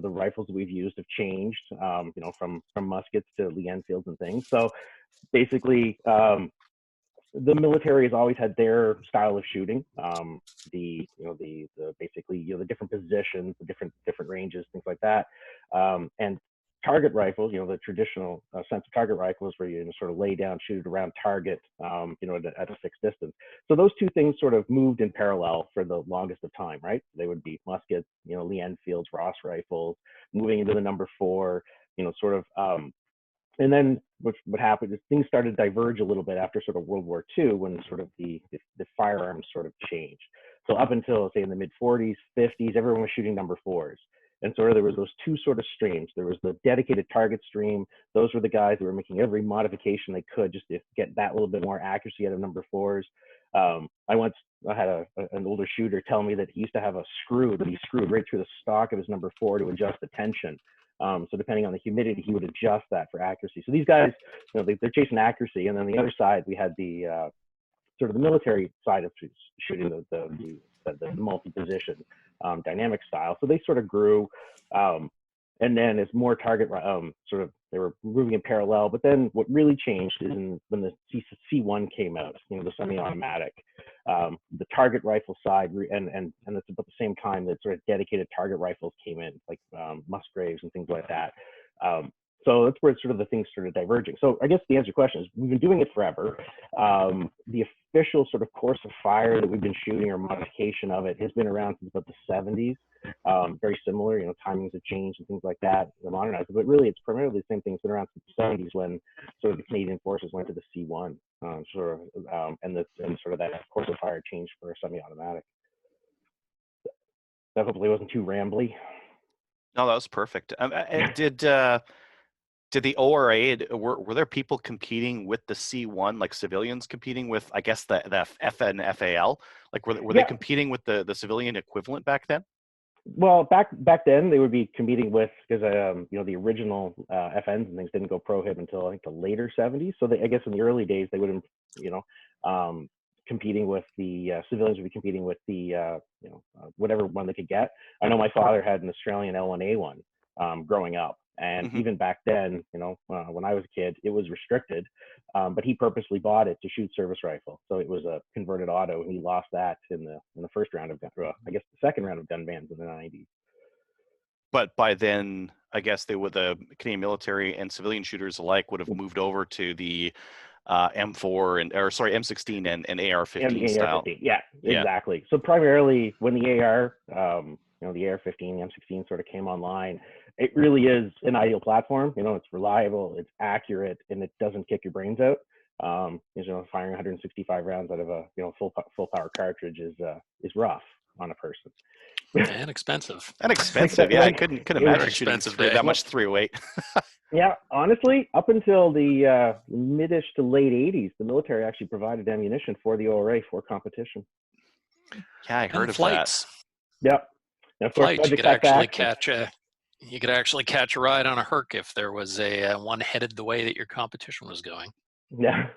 rifles that we've used have changed, from muskets to Lee Enfields and things. So basically, the military has always had their style of shooting, basically, the different positions, the different ranges, things like that. And target rifles, the traditional sense of target rifles where you sort of lay down, shoot it around target, at a fixed distance. So those two things sort of moved in parallel for the longest of time, right? They would be muskets, Lee Enfields, Ross rifles, moving into the number 4, and then what happened is things started to diverge a little bit after sort of World War II, when sort of the firearms sort of changed. So up until, say, in the mid-40s, 50s, everyone was shooting number 4s. And so there was those 2 sort of streams. There was the dedicated target stream. Those were the guys that were making every modification they could just to get that little bit more accuracy out of number 4s. I had an older shooter tell me that he used to have a screw that he screwed right through the stock of his number 4 to adjust the tension. So depending on the humidity, he would adjust that for accuracy. So these guys, they're chasing accuracy. And then the other side, we had the sort of the military side of shooting the multi-position dynamic style. So they sort of grew. And then as more target, they were moving in parallel. But then what really changed is when the C1 came out, the semi-automatic, the target rifle side, and it's about the same time that sort of dedicated target rifles came in, like Musgraves and things like that. So that's where sort of the things started diverging. So I guess the answer to your question is we've been doing it forever. The official sort of course of fire that we've been shooting or modification of it has been around since about the 70s. Very similar, timings have changed and things like that. They're modernized, but really it's primarily the same thing. It's been around since the 70s when sort of the Canadian forces went to the C1, and sort of that course of fire changed for a semi-automatic. That hopefully wasn't too rambly. No, that was perfect. Did the ORA, were there people competing with the C1, like civilians competing with, I guess, the FNFAL? Like, were they competing with the civilian equivalent back then? Well, back then they would be competing with, because the original FNs and things didn't go prohib until I think the later 70s. So I guess in the early days they would have, competing with the civilians would be competing with the whatever one they could get. I know my father had an Australian L1A1 growing up. And even back then, when I was a kid, it was restricted, but he purposely bought it to shoot service rifle. So it was a converted auto, and he lost that in the first round of the second round of gun bans in the 90s. But by then, I guess the Canadian military and civilian shooters alike would have moved over to the M16 and AR-15 style. AR-15. Yeah, exactly. So primarily when the AR, the AR-15, M16 sort of came online, it really is an ideal platform. It's reliable, it's accurate, and it doesn't kick your brains out. Firing 165 rounds out of a full power cartridge is rough on a person. And expensive. Yeah, I couldn't imagine shooting that much 308. Yeah, honestly, up until the mid-ish to late 80s, the military actually provided ammunition for the ORA for competition. Yeah, I heard of flights. That. Yep. Now, flights. You could actually catch a ride on a Herc if there was a one headed the way that your competition was going. Yeah,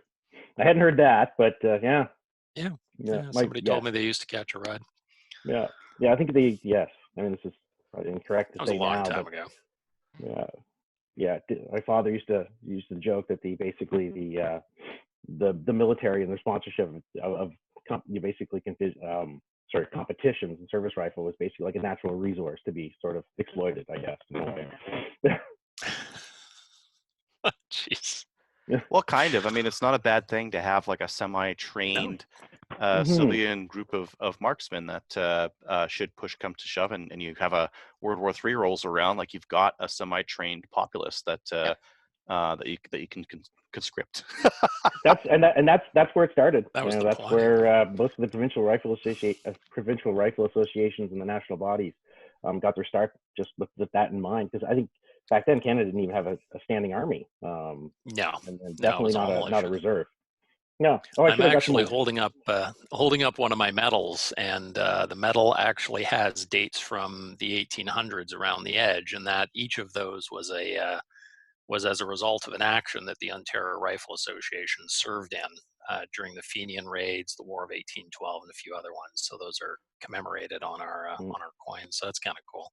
I hadn't heard that, but yeah. Somebody told me they used to catch a ride. Yeah, I think yes. I mean, this is probably incorrect to say now. That was a long time ago. Yeah. My father used to joke that the military and the sponsorship of competitions and service rifle was basically like a natural resource to be sort of exploited, I guess. Jeez. Well, kind of. I mean, it's not a bad thing to have like a semi-trained civilian group of marksmen that should push come to shove, and you have a World War III rolls around, like you've got a semi-trained populace that you can conscript. That's where it started. That's point. Where most of the provincial rifle associations and the national bodies got their start, just with that in mind. Because I think back then Canada didn't even have a standing army. No, and definitely not a reserve. No, I'm actually holding up one of my medals, and the medal actually has dates from the 1800s around the edge, and that each of those was as a result of an action that the Ontario Rifle Association served in during the Fenian raids, the War of 1812, and a few other ones. So those are commemorated on our coins. So that's kind of cool.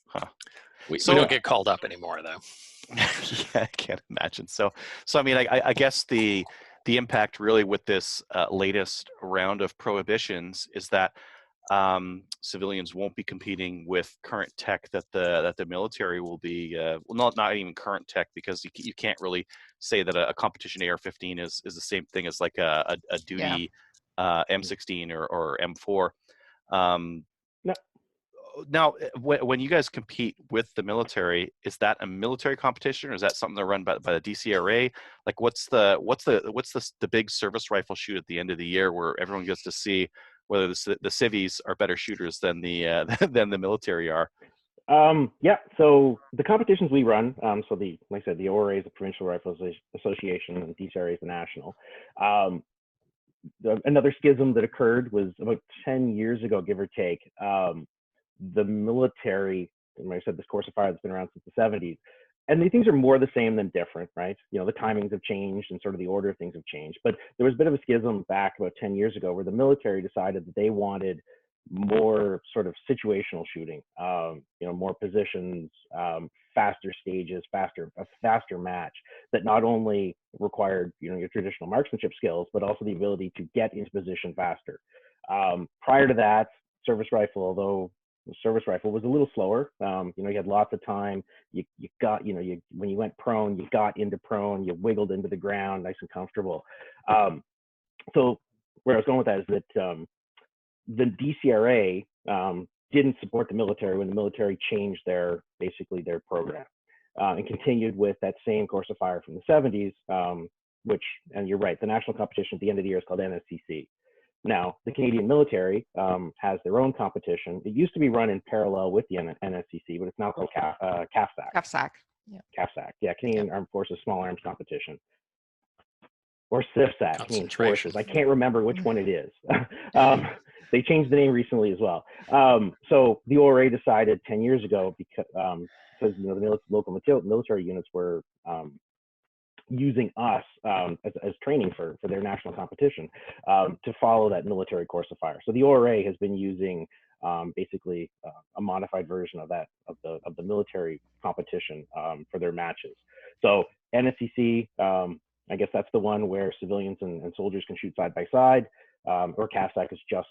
Huh. We don't get called up anymore, though. Yeah, I can't imagine. So I mean, I guess the impact really with this latest round of prohibitions is that civilians won't be competing with current tech that the military will be. Not even current tech, because you can't really say that a competition AR-15 is the same thing as like a duty M16 or M4. No. Now, when you guys compete with the military, is that a military competition, or is that something that's run by the DCRA? Like, what's the big service rifle shoot at the end of the year where everyone gets to see whether the civvies are better shooters than the military are? So the competitions we run, like I said, the ORA is the Provincial Rifle Association, and DCRA is the national. Another schism that occurred was about 10 years ago, give or take. the military, like I said, this course of fire that's been around since the 70s, and these things are more the same than different, right? You know, the timings have changed and sort of the order of things have changed. But there was a bit of a schism back about 10 years ago where the military decided that they wanted more sort of situational shooting, you know, more positions, faster stages, a faster match that not only required, you know, your traditional marksmanship skills, but also the ability to get into position faster. Prior to that, service rifle, although the service rifle was a little slower. You know, you had lots of time. You got, you know, when you went prone, you got into prone, you wiggled into the ground, nice and comfortable. So where I was going with that is that the DCRA didn't support the military when the military changed basically their program and continued with that same course of fire from the 70s, which, and you're right, the national competition at the end of the year is called NSCC. Now, the Canadian military has their own competition. It used to be run in parallel with the NSCC, but it's now called CAFSAC. CAFSAC. Yeah. CAFSAC. Yeah, Canadian Armed Forces Small Arms Competition. Or CFSAC, Canadian Forces. I can't remember which one it is. They changed the name recently as well. So the ORA decided 10 years ago, because you know, the local military units were using us as training for their national competition to follow that military course of fire. So the ORA has been using basically a modified version of that of the military competition for their matches. So NSCC, I guess that's the one where civilians and soldiers can shoot side by side, or CAFSAC is just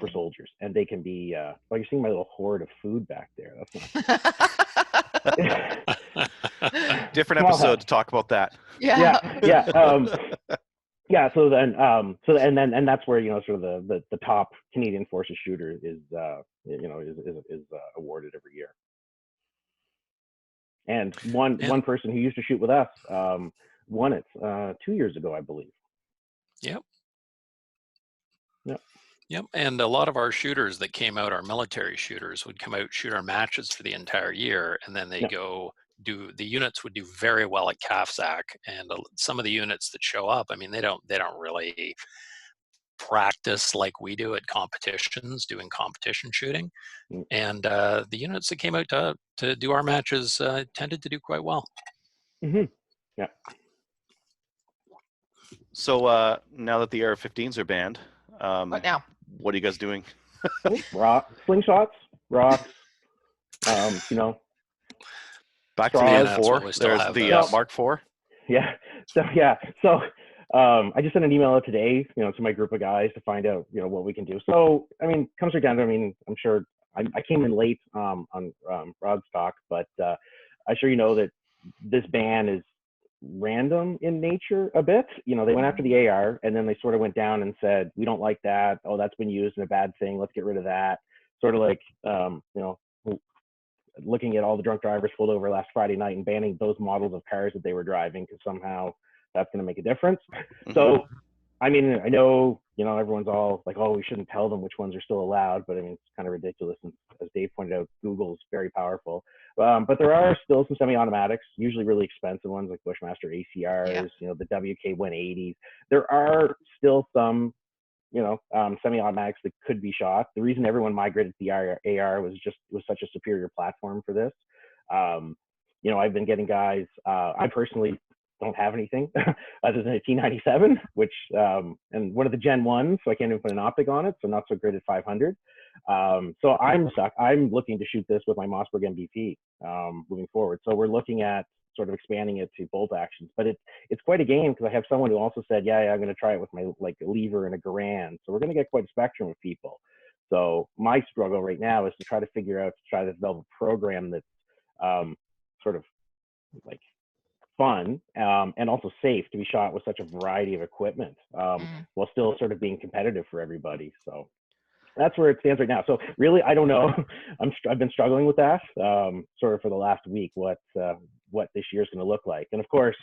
for soldiers, and they can be. Well, you're seeing my little hoard of food back there. That's not. Different episode to talk about that. Yeah. Yeah. So then, and that's where, you know, sort of the top Canadian Forces shooter is awarded every year. And one person who used to shoot with us won it 2 years ago, I believe. Yep. And a lot of our shooters that came out, our military shooters, would come out, shoot our matches for the entire year, and then they go the units would do very well at CAFSAC, and some of the units that show up, I mean, they don't really practice like we do at competitions, doing competition shooting. And the units that came out to do our matches tended to do quite well. Mm-hmm. Yeah. So now that the AR-15s are banned, what now? What are you guys doing? Slingshots, rocks, you know. Back to the M4. There's the Mark IV. Yeah. So I just sent an email out today, you know, to my group of guys to find out, you know, what we can do. So, I mean, comes right down to, I mean, I'm sure I came in late on Rod's talk, but I'm sure you know that this ban is random in nature a bit. You know, they went after the AR, and then they sort of went down and said, we don't like that. Oh, that's been used in a bad thing. Let's get rid of that. Sort of like, you know, looking at all the drunk drivers pulled over last Friday night and banning those models of cars that they were driving because somehow that's going to make a difference. Mm-hmm. So, I mean, I know, you know, everyone's all like, oh, we shouldn't tell them which ones are still allowed, but I mean, it's kind of ridiculous. And as Dave pointed out, Google is very powerful. But there are still some semi-automatics, usually really expensive ones like Bushmaster ACRs, you know, the WK-180s. There are still some, you know, semi-automatics that could be shot. The reason everyone migrated to the AR was such a superior platform for this. You know, I've been getting guys, I personally don't have anything other than a T97, which, and one of the Gen 1s, so I can't even put an optic on it, so not so great at 500. So I'm stuck. I'm looking to shoot this with my Mossberg MVP moving forward. So we're looking at sort of expanding it to bolt actions, but it's quite a game because I have someone who also said, yeah, I'm going to try it with my like a lever and a Garand. So we're going to get quite a spectrum of people. So my struggle right now is to try to develop a program that's sort of like fun and also safe to be shot with such a variety of equipment while still sort of being competitive for everybody. So that's where it stands right now. So really, I don't know. I've been struggling with that sort of for the last week, what this year is going to look like. And of course,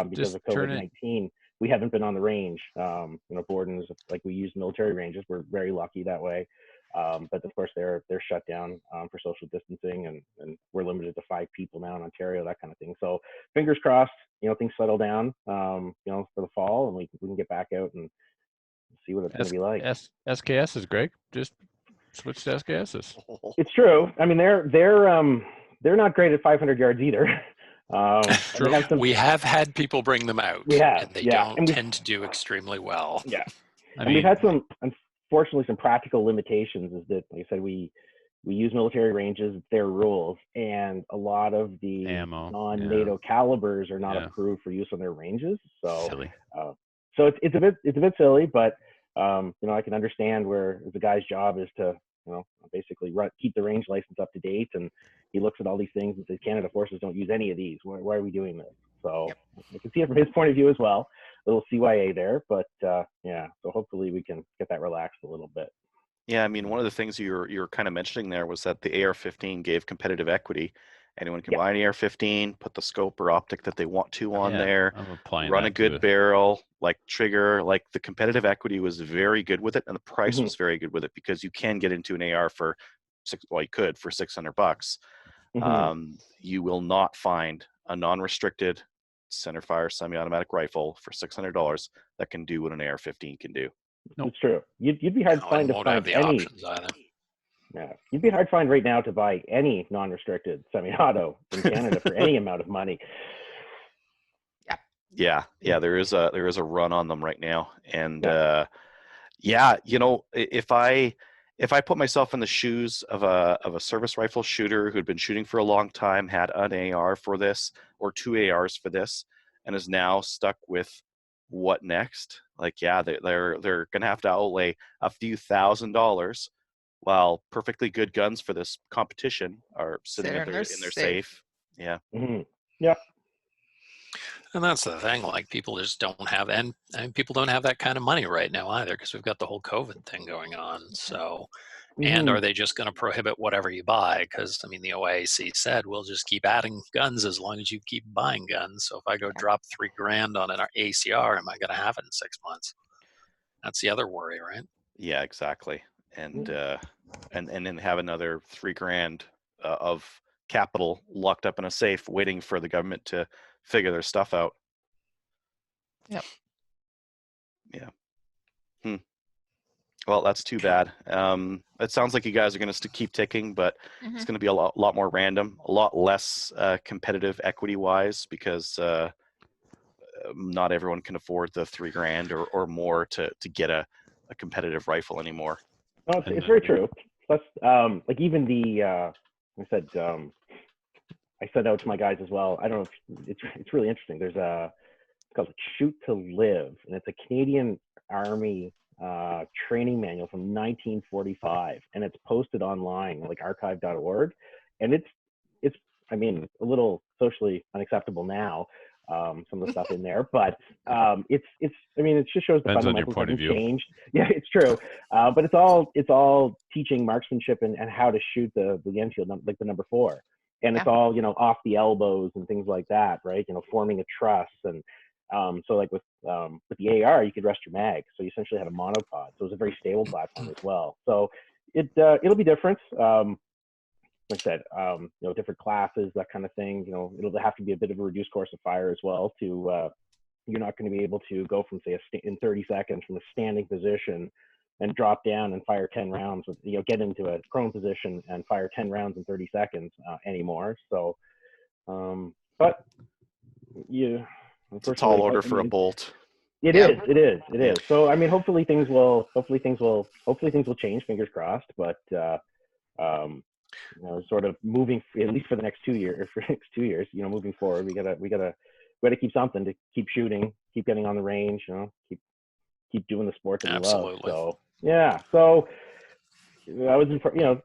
because of COVID-19, we haven't been on the range. You know, Borden's, like, we use military ranges. We're very lucky that way. But of course, they're shut down for social distancing, and we're limited to 5 people now in Ontario, that kind of thing. So fingers crossed, you know, things settle down, you know, for the fall, and we can get back out and see what it's going to be like. SKS is great. Just Switch to SKSs. It's true. I mean, they're not great at 500 yards either. That's true. We have had people bring them out. We have, and they yeah. don't tend to do extremely well. Yeah. I mean, we've had unfortunately, some practical limitations. Is that, like I said, we use military ranges, their rules, and a lot of the ammo, non-NATO calibers are not approved for use on their ranges. So, silly. So it's a bit silly, but you know, I can understand where the guy's job is to, you know, basically keep the range license up to date, and he looks at all these things and says, Canada Forces don't use any of these. Why are we doing this? So I can see it from his point of view as well. A little CYA there, but yeah. So hopefully we can get that relaxed a little bit. Yeah, I mean, one of the things you were kind of mentioning there was that the AR-15 gave competitive equity. Anyone can buy an AR-15, put the scope or optic that they want to on there, run a good barrel, like trigger, like the competitive equity was very good with it, and the price was very good with it, because you can get into an AR for you could for $600. You will not find a non-restricted centerfire semi-automatic rifle for $600 that can do what an AR-15 can do. No, it's true. You'd be hard to find any options either. Yeah, you'd be hard to find right now to buy any non-restricted semi-auto in Canada for any amount of money. Yeah. There is a run on them right now, and you know, if I put myself in the shoes of a service rifle shooter who'd been shooting for a long time, had an AR for this or 2 ARs for this, and is now stuck with what next? Like, they're gonna have to outlay a few $1,000s, while perfectly good guns for this competition are sitting in their safe. Yeah. Yeah. And that's the thing, like, people just don't have, and people don't have that kind of money right now either, because we've got the whole COVID thing going on. So, and are they just going to prohibit whatever you buy? Because, I mean, the OIAC said, we'll just keep adding guns as long as you keep buying guns. So if I go drop $3,000 on an ACR, am I going to have it in 6 months? That's the other worry, right? Yeah, exactly. And then have another $3,000 of capital locked up in a safe, waiting for the government to figure their stuff out. Yep. Yeah. Well, that's too bad. It sounds like you guys are going to keep ticking, but it's going to be a lot more random, a lot less competitive equity-wise, because not everyone can afford the $3,000 or more to get a competitive rifle anymore. No, it's very true. Plus, like, even I sent out to my guys as well. I don't know if it's really interesting. There's it's called Shoot to Live, and it's a Canadian Army training manual from 1945, and it's posted online, like archive.org, and it's I mean, a little socially unacceptable now, some of the stuff in there, but it's I mean, it just shows the fundamentals haven't changed. Yeah, it's true, but it's all teaching marksmanship and how to shoot the Enfield, like the number 4, and it's all, you know, off the elbows and things like that, right? You know, forming a truss, and so like with the AR, you could rest your mag, so you essentially had a monopod, so it was a very stable platform as well. So it'll be different. Like I said, you know, different classes, that kind of thing. You know, it'll have to be a bit of a reduced course of fire as well. You're not going to be able to go from, say, in 30 seconds from a standing position and drop down and fire 10 rounds with, you know, get into a prone position and fire 10 rounds in 30 seconds anymore. So, but it's a tall order for a bolt. It is. So, I mean, hopefully things will change. Fingers crossed. But you know, sort of moving, at least for the next 2 years, you know, moving forward, we gotta keep something to keep shooting, keep getting on the range, you know, keep doing the sport that we love. So yeah. So I was, you know,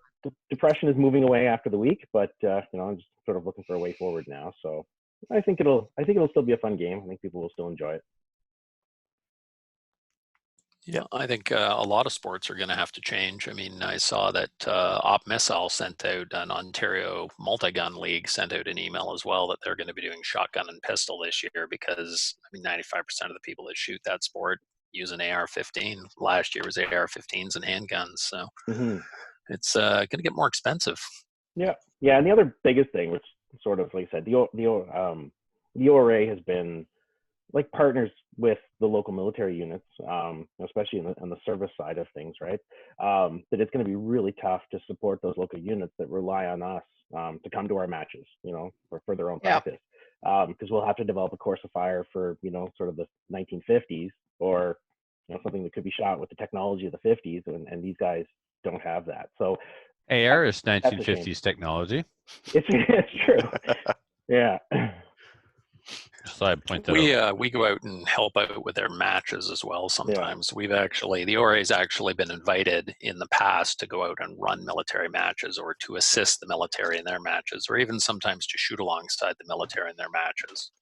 depression is moving away after the week, but you know, I'm just sort of looking for a way forward now. So I think it'll still be a fun game. I think people will still enjoy it. Yeah, I think a lot of sports are going to have to change. I mean, I saw that Op Missile sent out, an Ontario multi-gun league sent out an email as well, that they're going to be doing shotgun and pistol this year, because, I mean, 95% of the people that shoot that sport use an AR-15. Last year was AR-15s and handguns, so it's going to get more expensive. Yeah, and the other biggest thing, which sort of, like I said, the ORA has been like partners with the local military units, especially on the service side of things, right? That it's going to be really tough to support those local units that rely on us to come to our matches, for their own practice. Because we'll have to develop a course of fire for, sort of the 1950s, or something that could be shot with the technology of the 50s, and these guys don't have that. So AR is 1950s technology. It's true. Yeah. So I point that out. We go out and help out with their matches as well sometimes. Yeah. The ORA's actually been invited in the past to go out and run military matches, or to assist the military in their matches, or even sometimes to shoot alongside the military in their matches.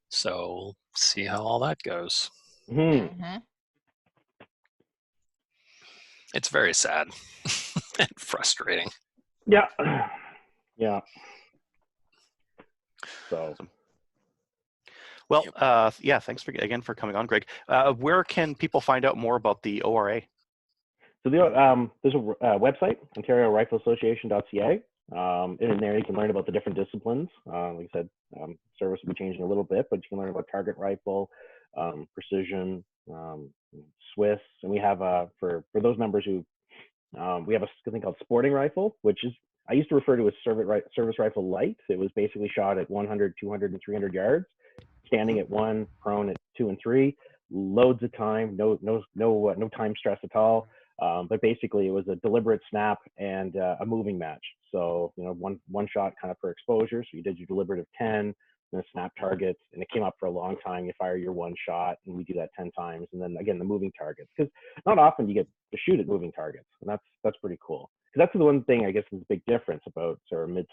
So we'll see how all that goes. Mm-hmm. It's very sad and frustrating. Yeah. Yeah. So. Well, thanks again for coming on, Greg. Where can people find out more about the ORA? So there's a website, OntarioRifleAssociation.ca. And in there you can learn about the different disciplines. Like I said, service will be changing a little bit, but you can learn about target rifle, precision, Swiss, and we have for those members who we have a thing called sporting rifle, which is I used to refer to as service rifle light. It was basically shot at 100, 200, and 300 yards, standing at 1, prone at 2 and 3, loads of time, no time stress at all. But basically, it was a deliberate snap and a moving match. So one shot kind of per exposure. So you did your deliberative 10, then snap targets, and it came up for a long time. You fire your one shot, and we do that 10 times, and then again the moving targets, because not often you get to shoot at moving targets, and that's pretty cool. Because that's the one thing I guess is a big difference about sort of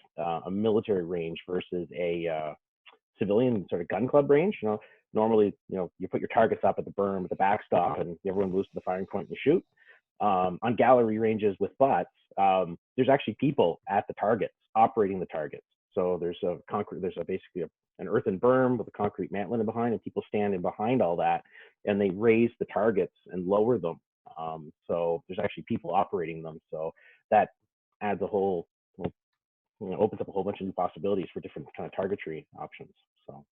a military range versus a civilian sort of gun club range. Normally you put your targets up at the berm at the backstop, and everyone moves to the firing point and you shoot. On gallery ranges with butts, there's actually people at the targets operating the targets. So there's basically an earthen berm with a concrete mantling behind, and people standing behind all that, and they raise the targets and lower them. So there's actually people operating them. So that adds a whole, opens up a whole bunch of new possibilities for different kind of targetry options. So.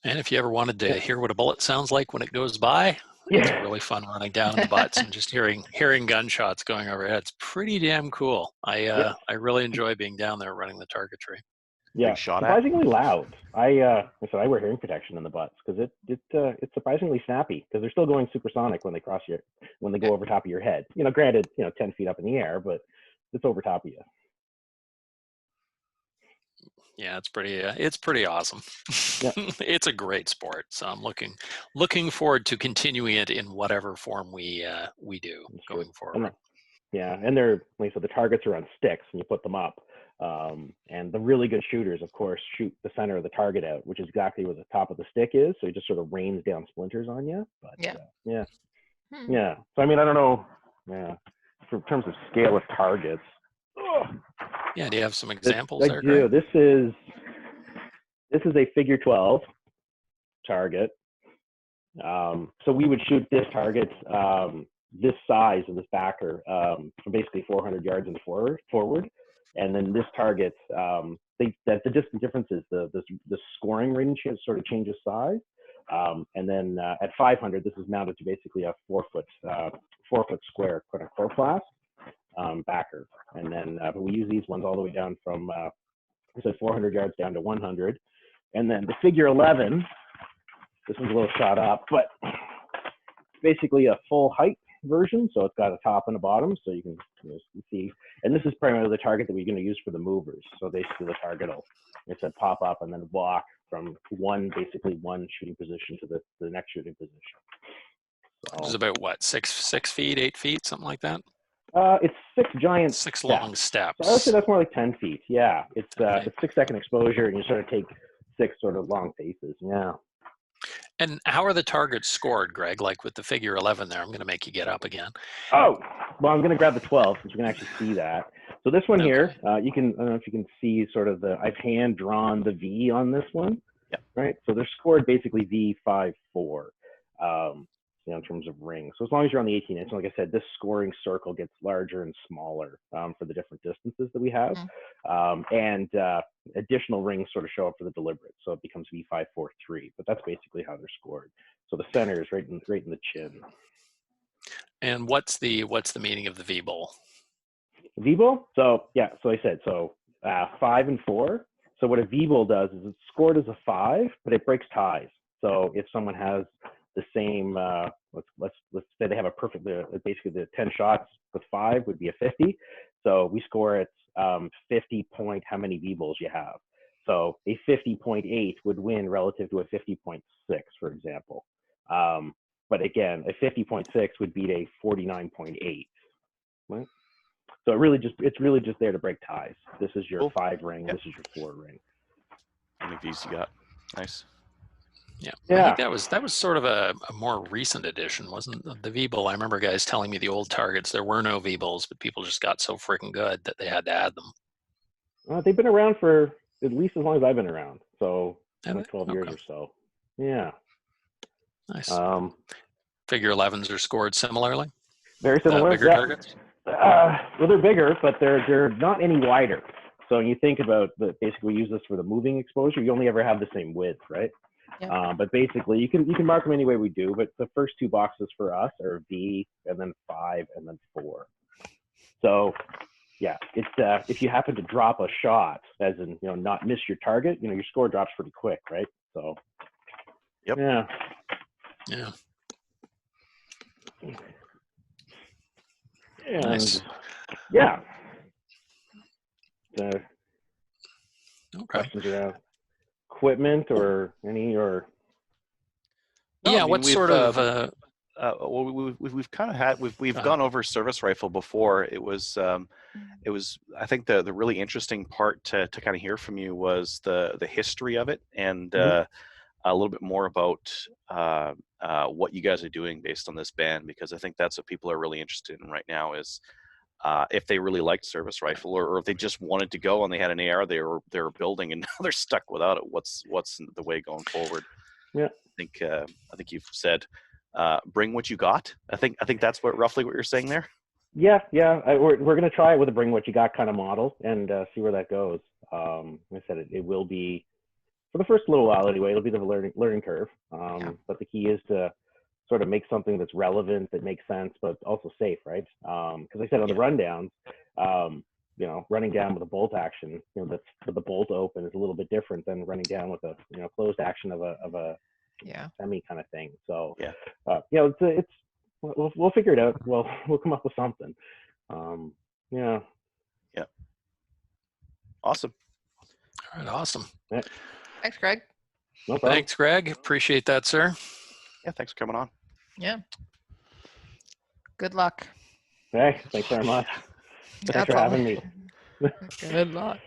And if you ever wanted to hear what a bullet sounds like when it goes by, it's really fun running down in the butts and just hearing gunshots going overhead. It's pretty damn cool. I really enjoy being down there running the targetry. Yeah, surprisingly loud. I wear hearing protection in the butts because it's surprisingly snappy, because they're still going supersonic when they go over top of your head. Granted, 10 feet up in the air, but it's over top of you. Yeah, it's pretty awesome. Yeah. It's a great sport, so I'm looking forward to continuing it in whatever form we do going forward. And they're the targets are on sticks, and you put them up. And the really good shooters, of course, shoot the center of the target out, which is exactly where the top of the stick is. So it just sort of rains down splinters on you. But yeah. So I don't know. Yeah, in terms of scale of targets. Yeah, do you have some examples there? I do. This is a figure 12 target. So we would shoot this target this size of this backer from basically 400 yards and forward. And then this target, the distant difference is the scoring range sort of changes size. And then at 500, this is mounted to basically a 4 foot square chloroplast backer. And then we use these ones all the way down from 400 yards down to 100. And then the figure 11, this one's a little shot up, but basically a full height version. So it's got a top and a bottom, so you can see. And this is primarily the target that we're going to use for the movers. So basically the target will, pop up and then walk from one shooting position to the next shooting position. So, which is about what, 6 feet, 8 feet, something like that? It's 6 long steps. So I would say that's more like 10 feet. Yeah, it's 6 second exposure, and you sort of take 6 sort of long faces. Yeah. And how are the targets scored, Greg? Like with the figure 11 there, I'm going to make you get up again. Oh, well, I'm going to grab the 12 since we can actually see that. So this one here, I don't know if you can see sort of I've hand drawn the V on this one. Yeah. Right. So they're scored basically V54. in terms of rings. So as long as you're on the 18-inch, like I said, this scoring circle gets larger and smaller for the different distances that we have. And additional rings sort of show up for the Delbridge. So it becomes V543, but that's basically how they're scored. So the center is right in the chin. And what's the meaning of the V-bowl? V-bowl? So yeah, so I said, 5 and 4. So what a V-bowl does is it's scored as a 5, but it breaks ties. So if someone has the same, let's say they have a perfect, basically the 10 shots with 5 would be a 50. So we score at 50 point how many V-bowls you have. So a 50.8 would win relative to a 50.6, for example. But again, a 50.6 would beat a 49.8. Right? So it's really just there to break ties. This is your 5 ring. This is your 4 ring. How many V's you got? Nice. Yeah. I think that was sort of a more recent addition, wasn't the V-bowl? I remember guys telling me the old targets, there were no V-bowls, but people just got so freaking good that they had to add them. They've been around for at least as long as I've been around. So 12 years or so. Yeah. Nice. Figure 11s are scored similarly? Very similar. Bigger targets? Well, they're bigger, but they're not any wider. So when you think about basically we use this for the moving exposure, you only ever have the same width, right? Yeah. But basically you can mark them any way we do, but the first 2 boxes for us are V and then 5 and then 4. So yeah, it's if you happen to drop a shot, as in not miss your target, your score drops pretty quick, right? So yep. Yeah. And nice. Yeah. Okay. Questions around equipment or any or? No, yeah. I mean, what sort of? Well, we've kind of had we've gone over service rifle before. It was I think the really interesting part to kind of hear from you was the history of it and a little bit more about what you guys are doing based on this ban, because I think that's what people are really interested in right now is if they really liked service rifle or if they just wanted to go and they had an AR they were building and now they're stuck without it. What's the way going forward? Yeah, I think you've said bring what you got. I think that's roughly what you're saying there. Yeah. We're going to try it with a bring what you got kind of model and see where that goes. Like I said, it will be for the first little while anyway. It'll be the learning curve. But the key is to sort of make something that's relevant, that makes sense, but also safe, right? Because I said on the rundowns, running down with a bolt action, that's with the bolt open is a little bit different than running down with a closed action of a semi kind of thing. So it's we'll figure it out. We'll come up with something. Yeah. Awesome. All right. Awesome. Yeah. Thanks, Greg. No problem. Thanks, Greg. Appreciate that, sir. Yeah. Thanks for coming on. Yeah. Good luck. Hey, thanks very much. Thanks for having me. Good luck.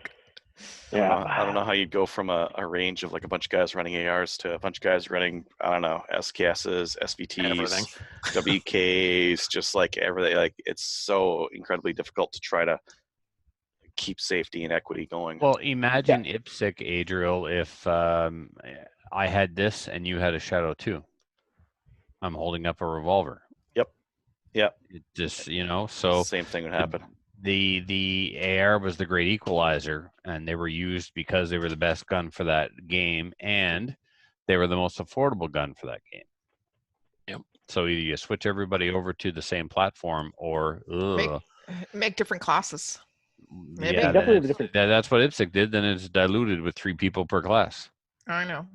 Yeah. I don't know how you'd go from a range of like a bunch of guys running ARs to a bunch of guys running, I don't know, SKSs, SVTs, WKs, just like everything. Like it's so incredibly difficult to try to keep safety and equity going. Well, imagine IPSC, Adriel, if I had this and you had a Shadow 2. I'm holding up a revolver. Yep. It just, so same thing would happen. The AR was the great equalizer, and they were used because they were the best gun for that game, and they were the most affordable gun for that game. Yep. So either you switch everybody over to the same platform, or make different classes. Maybe. Yeah, that's what IPSC did. Then it's diluted with 3 people per class. I know.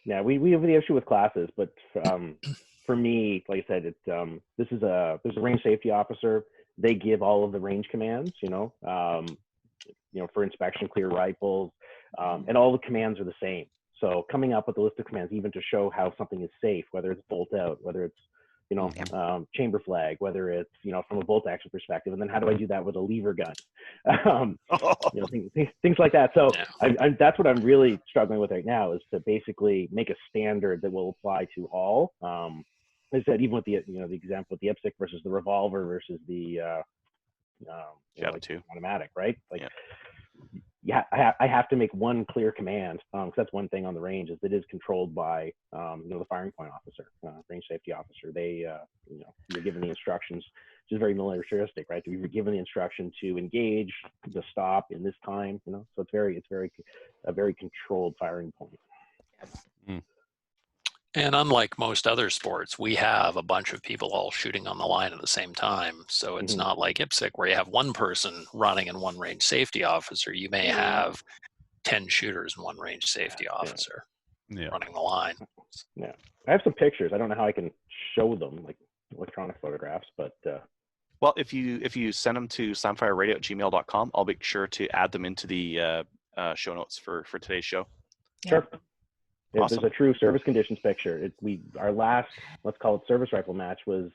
Yeah, we have the issue with classes, but for me, like I said, there's a range safety officer. They give all of the range commands, for inspection, clear rifles, and all the commands are the same. So coming up with a list of commands, even to show how something is safe, whether it's bolt out, whether it's chamber flag, whether it's from a bolt action perspective, and then how do I do that with a lever gun, things like that. So that's what I'm really struggling with right now, is to basically make a standard that will apply to all. As I said, even with the the example with the IPSC versus the revolver versus the Shadow 2 automatic, right? Like yeah, I have to make one clear command, because that's one thing on the range, is it is controlled by the firing point officer, range safety officer. They you're given the instructions, which is very militaristic, right? You're given the instruction to engage, to stop in this time, so it's a very controlled firing point. Mm. And unlike most other sports, we have a bunch of people all shooting on the line at the same time. So it's not like IPSC where you have one person running and one range safety officer. You may have 10 shooters and one range safety officer running the line. Yeah, I have some pictures. I don't know how I can show them, like electronic photographs, but well, if you send them to slamfireradio@gmail.com, I'll make sure to add them into the show notes for today's show. Sure. Yeah, Awesome. There's a true service conditions picture. Our last, let's call it service rifle match, was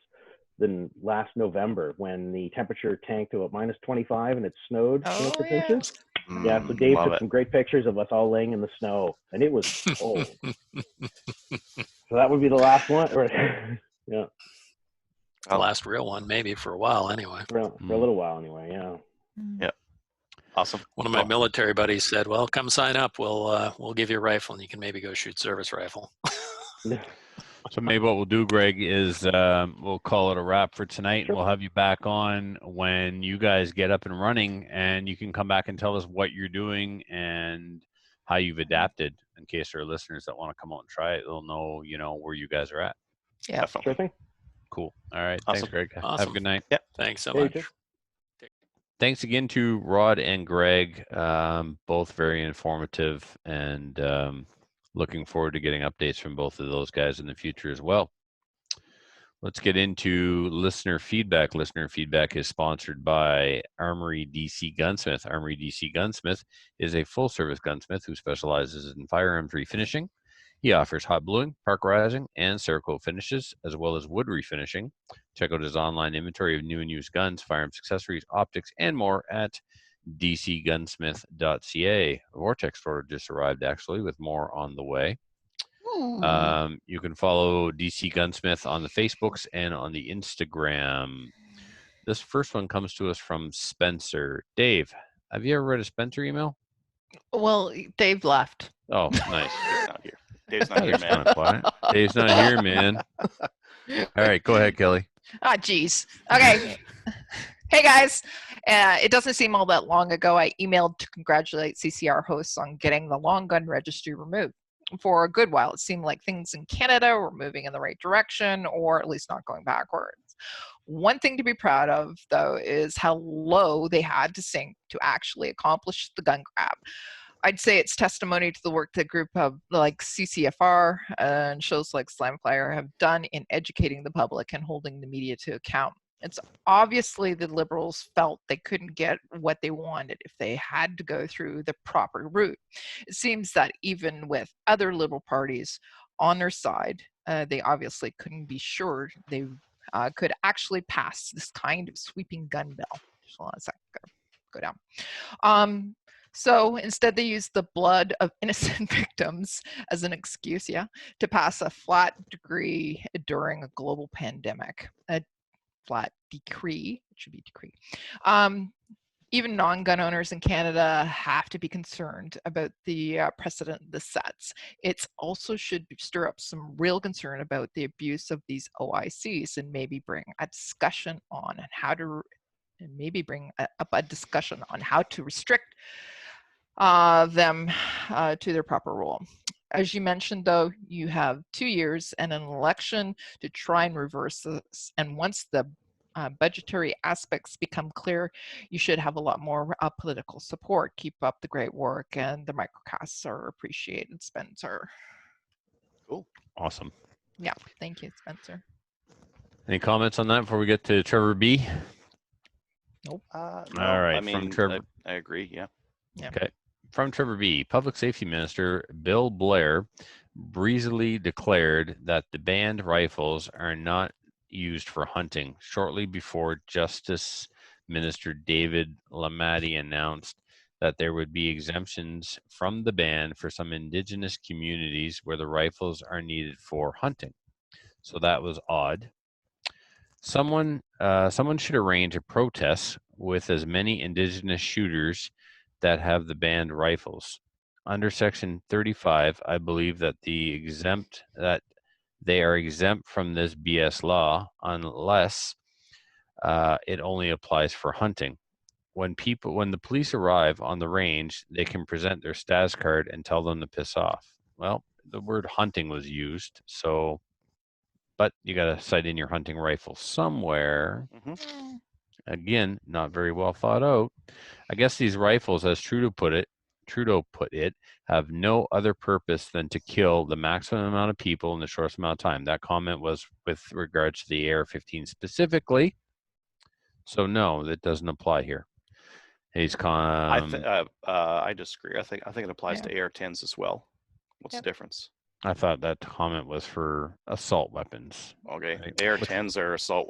the last November when the temperature tanked to about -25 and it snowed 6 inches. Yeah, so Dave took some great pictures of us all laying in the snow, and it was cold. So that would be the last one. Yeah. The last real one, maybe, for a while anyway. For a little while anyway, yeah. Yeah. Awesome. One of my military buddies said, well, come sign up. We'll give you a rifle and you can maybe go shoot service rifle. So maybe what we'll do, Greg, is we'll call it a wrap for tonight. Sure. We'll have you back on when you guys get up and running, and you can come back and tell us what you're doing and how you've adapted, in case there are listeners that want to come out and try it. They'll know, where you guys are at. Yeah. Definitely. Sure thing. Cool. All right. Awesome. Thanks, Greg. Awesome. Have a good night. Yeah. Thanks so Yeah, you much. too. Thanks again to Rod and Greg, both very informative, and looking forward to getting updates from both of those guys in the future as well. Let's get into listener feedback. Listener feedback is sponsored by Armory DC Gunsmith. Armory DC Gunsmith is a full-service gunsmith who specializes in firearms refinishing. He offers hot bluing, parkerizing, and Cerakote finishes, as well as wood refinishing. Check out his online inventory of new and used guns, firearms, accessories, optics, and more at dcgunsmith.ca. A Vortex order just arrived, actually, with more on the way. You can follow DC Gunsmith on the Facebooks and on the Instagram. This first one comes to us from Spencer. Dave, have you ever read a Spencer email? Well, Dave left. Oh, nice. Dave's not here, man. Dave's not here, man. All right, go ahead, Kelly. Geez. Okay. Hey, guys. It doesn't seem all that long ago I emailed to congratulate CCR hosts on getting the long gun registry removed. For a good while, it seemed like things in Canada were moving in the right direction, or at least not going backwards. One thing to be proud of, though, is how low they had to sink to actually accomplish the gun grab. I'd say it's testimony to the work that group of like CCFR and shows like Slamfire have done in educating the public and holding the media to account. It's obviously the Liberals felt they couldn't get what they wanted if they had to go through the proper route. It seems that even with other Liberal parties on their side, they obviously couldn't be sure they could actually pass this kind of sweeping gun bill. Just hold on a second, go down. So instead, they used the blood of innocent victims as an excuse, to pass a flat decree during a global pandemic. A flat decree, it should be decree. Even non-gun owners in Canada have to be concerned about the precedent this sets. It also should stir up some real concern about the abuse of these OICs and maybe bring a discussion on how to, up a discussion on how to restrict them to their proper role. As you mentioned, though, you have 2 years and an election to try and reverse this. And once the budgetary aspects become clear, you should have a lot more political support. Keep up the great work, and the microcasts are appreciated, Spencer. Cool. Awesome. Yeah, thank you, Spencer. Any comments on that before we get to Trevor B? Nope. No, All right, I mean, from Trevor. I agree, yeah. Okay. From Trevor B, Public Safety Minister Bill Blair breezily declared that the banned rifles are not used for hunting shortly before Justice Minister David Lametti announced that there would be exemptions from the ban for some Indigenous communities where the rifles are needed for hunting. So that was odd. Someone should arrange a protest with as many Indigenous shooters that have the banned rifles. Under Section 35, I believe that they are exempt from this BS law unless it only applies for hunting. When the police arrive on the range, they can present their status card and tell them to piss off. Well, the word hunting was used, so, but you got to sight in your hunting rifle somewhere. Mm-hmm. Again, not very well thought out. I guess these rifles, as Trudeau put it, have no other purpose than to kill the maximum amount of people in the shortest amount of time. That comment was with regards to the AR-15 specifically. So no, that doesn't apply here. I disagree. I think it applies to AR-10s as well. What's the difference? I thought that comment was for assault weapons. Okay, right? AR-10s are assault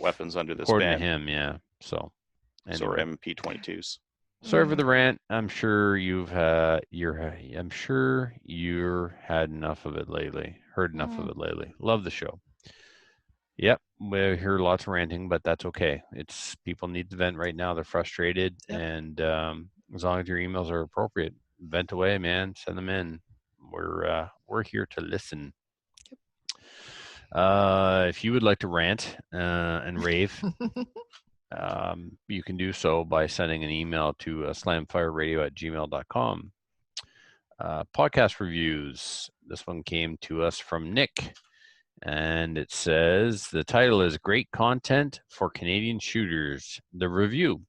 weapons under this according ban. to him, yeah. So are MP22s. Sorry for the rant. I'm sure you've had enough of it lately. Heard enough of it lately. Love the show. Yep, we hear lots of ranting, but that's okay. It's people need to vent right now. They're frustrated, and as long as your emails are appropriate, vent away, man. Send them in. We're here to listen. If you would like to rant and rave, you can do so by sending an email to slamfireradio@gmail.com. Podcast reviews. This one came to us from Nick. And it says, the title is Great Content for Canadian Shooters, the review.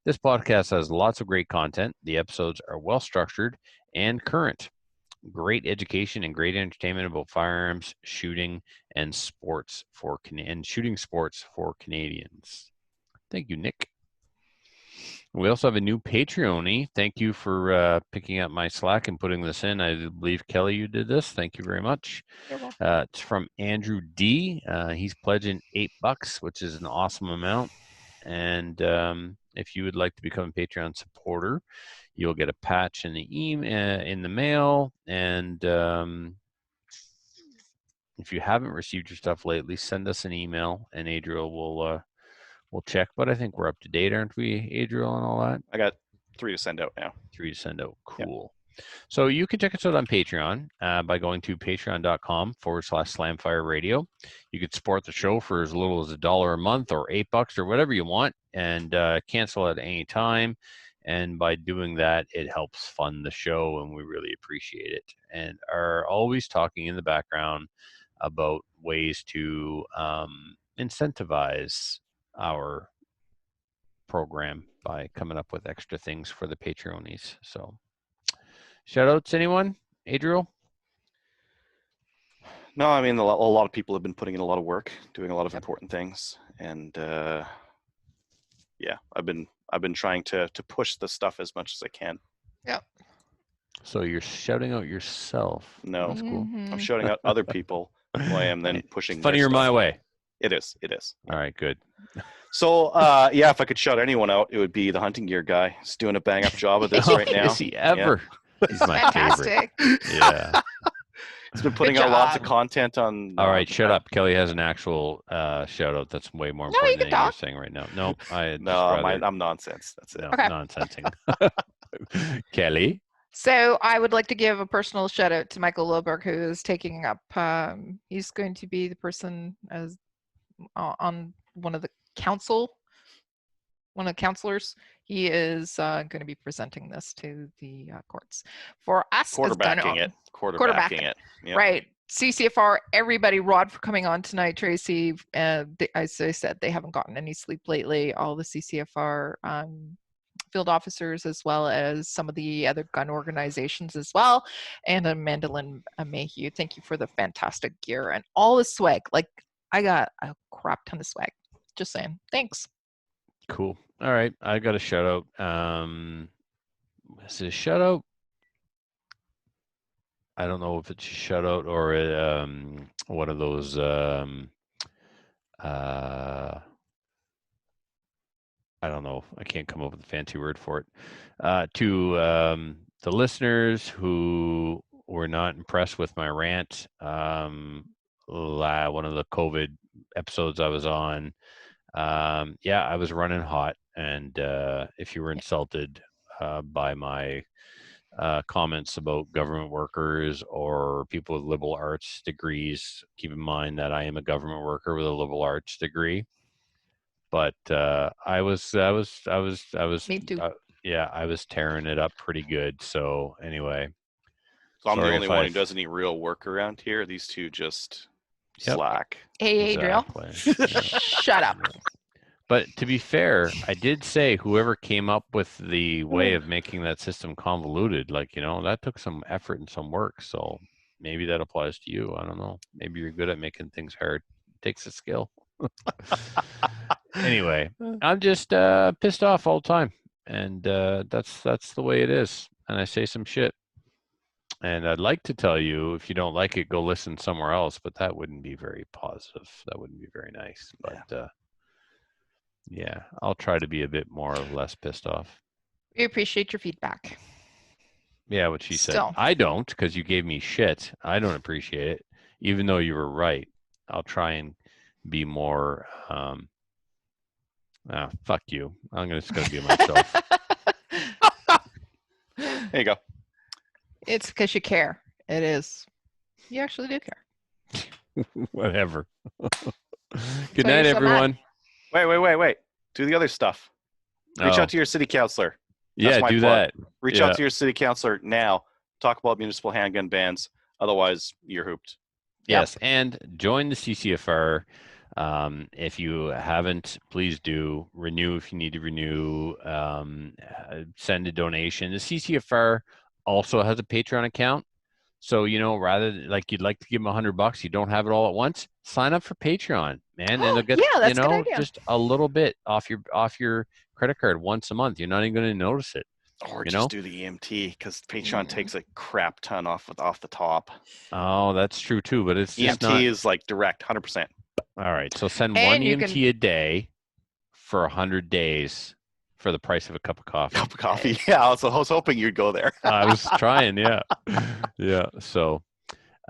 This podcast has lots of great content. The episodes are well structured and current. Great education and great entertainment about firearms, shooting, and shooting sports for Canadians. Thank you, Nick. We also have a new Patreon-y. Thank you for picking up my slack and putting this in. I believe, Kelly, you did this. Thank you very much. You're welcome. It's from Andrew D. He's pledging $8, which is an awesome amount. And if you would like to become a Patreon supporter, you'll get a patch in the mail. And if you haven't received your stuff lately, send us an email, and Adriel will we'll check, but I think we're up to date, aren't we, Adriel, and all that? I got 3 to send out now. 3 to send out. Cool. Yep. So you can check us out on Patreon by going to patreon.com/slamfireradio. You could support the show for as little as $1 a month or $8 or whatever you want, and cancel at any time. And by doing that, it helps fund the show, and we really appreciate it. And are always talking in the background about ways to incentivize our program by coming up with extra things for the Patreonies. So shout outs, anyone? Adriel? No, I mean, a lot of people have been putting in a lot of work, doing a lot of important things. And yeah, I've been trying to push the stuff as much as I can. Yep. So you're shouting out yourself. No, that's cool. I'm shouting out other people who I am then pushing. Funny you're my way. It is. All right, good. So, yeah, if I could shout anyone out, it would be the hunting gear guy. He's doing a bang up job of this right now. Is he ever? Yeah. He's my Fantastic. favorite. Yeah. He's been putting out lots of content on. All right, shut up. Kelly has an actual shout out that's way more important than you're saying right now. No, I'm nonsense. That's it. No, okay. Nonsensing. Kelly? So I would like to give a personal shout out to Michael Loberg, who is taking up, he's going to be the person as on one of the counselors. He is going to be presenting this to the courts. For us, quarterbacking it. Yep. Right. CCFR, everybody, Rod for coming on tonight, Tracy. As I said, they haven't gotten any sleep lately. All the CCFR field officers, as well as some of the other gun organizations as well. And Mandolin Mayhew, thank you for the fantastic gear and all the swag. Like, I got a crap ton of swag. Just saying. Thanks. Cool. All right. I got a shout out. Is it a shout out? I don't know if it's a shout out or one of those I don't know. I can't come up with a fancy word for it. To the listeners who were not impressed with my rant, one of the COVID episodes I was on, yeah, I was running hot. And if you were insulted, by my comments about government workers or people with liberal arts degrees. Keep in mind that I am a government worker with a liberal arts degree, but I was Me too. yeah, I was tearing it up pretty good. So anyway, so I'm the only one who does any real work around here. These two just slack. Hey, Adriel. Shut up. But to be fair, I did say whoever came up with the way of making that system convoluted, like, that took some effort and some work. So maybe that applies to you. I don't know. Maybe you're good at making things hard. It takes a skill. Anyway, I'm just pissed off all the time. And that's the way it is. And I say some shit. And I'd like to tell you, if you don't like it, go listen somewhere else. But that wouldn't be very positive. That wouldn't be very nice. But yeah, I'll try to be a bit more or less pissed off. We appreciate your feedback. Yeah, what she said. I don't, because you gave me shit. I don't appreciate it, even though you were right. I'll try and be more. Fuck you. I'm just gonna be myself. There you go. It's because you care. It is. You actually do care. Whatever. Good night, everyone. Wait. Do the other stuff. Reach out to your city councilor. That's do that. Reach out to your city councilor now. Talk about municipal handgun bans. Otherwise, you're hooped. Yes, and join the CCFR. If you haven't, please do. Renew if you need to renew. Send a donation. The CCFR also has a Patreon account. So, rather like you'd like to give them $100, you don't have it all at once. Sign up for Patreon, man, and they'll get that's a good idea. just a little bit off your credit card once a month. You're not even going to notice it. Or just do the EMT, because Patreon takes a crap ton off the top. Oh, that's true too, but it's EMT just not... is like direct, 100%. All right, so send one EMT a day for 100 days. For the price of a cup of coffee. Yeah. I was hoping you'd go there. I was trying, yeah. Yeah. So,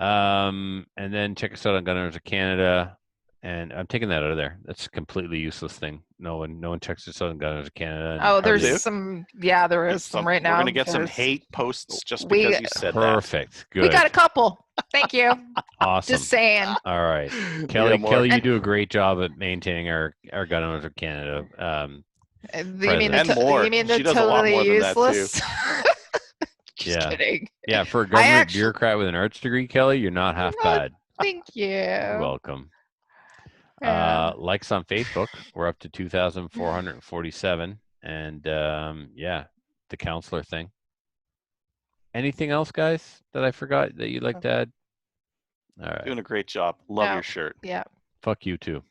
and then check us out on Gun Owners of Canada. And I'm taking that out of there. That's a completely useless thing. No one checks us out on Gun Owners of Canada. Oh, there's some. Yeah, there is some right now. We're gonna get some hate posts just because you said that. Perfect. Good. We got a couple. Thank you. Awesome. Just saying. All right, Kelly. Kelly, you do a great job at maintaining our Gun Owners of Canada. You mean the totally useless? Just kidding. Yeah, for a government bureaucrat with an arts degree, Kelly, you're not half bad. Thank you. You're welcome. Likes on Facebook, we're up to 2,447, and the counselor thing. Anything else, guys, that I forgot that you'd like to add? All right. Doing a great job. Love your shirt. Yeah. Fuck you too.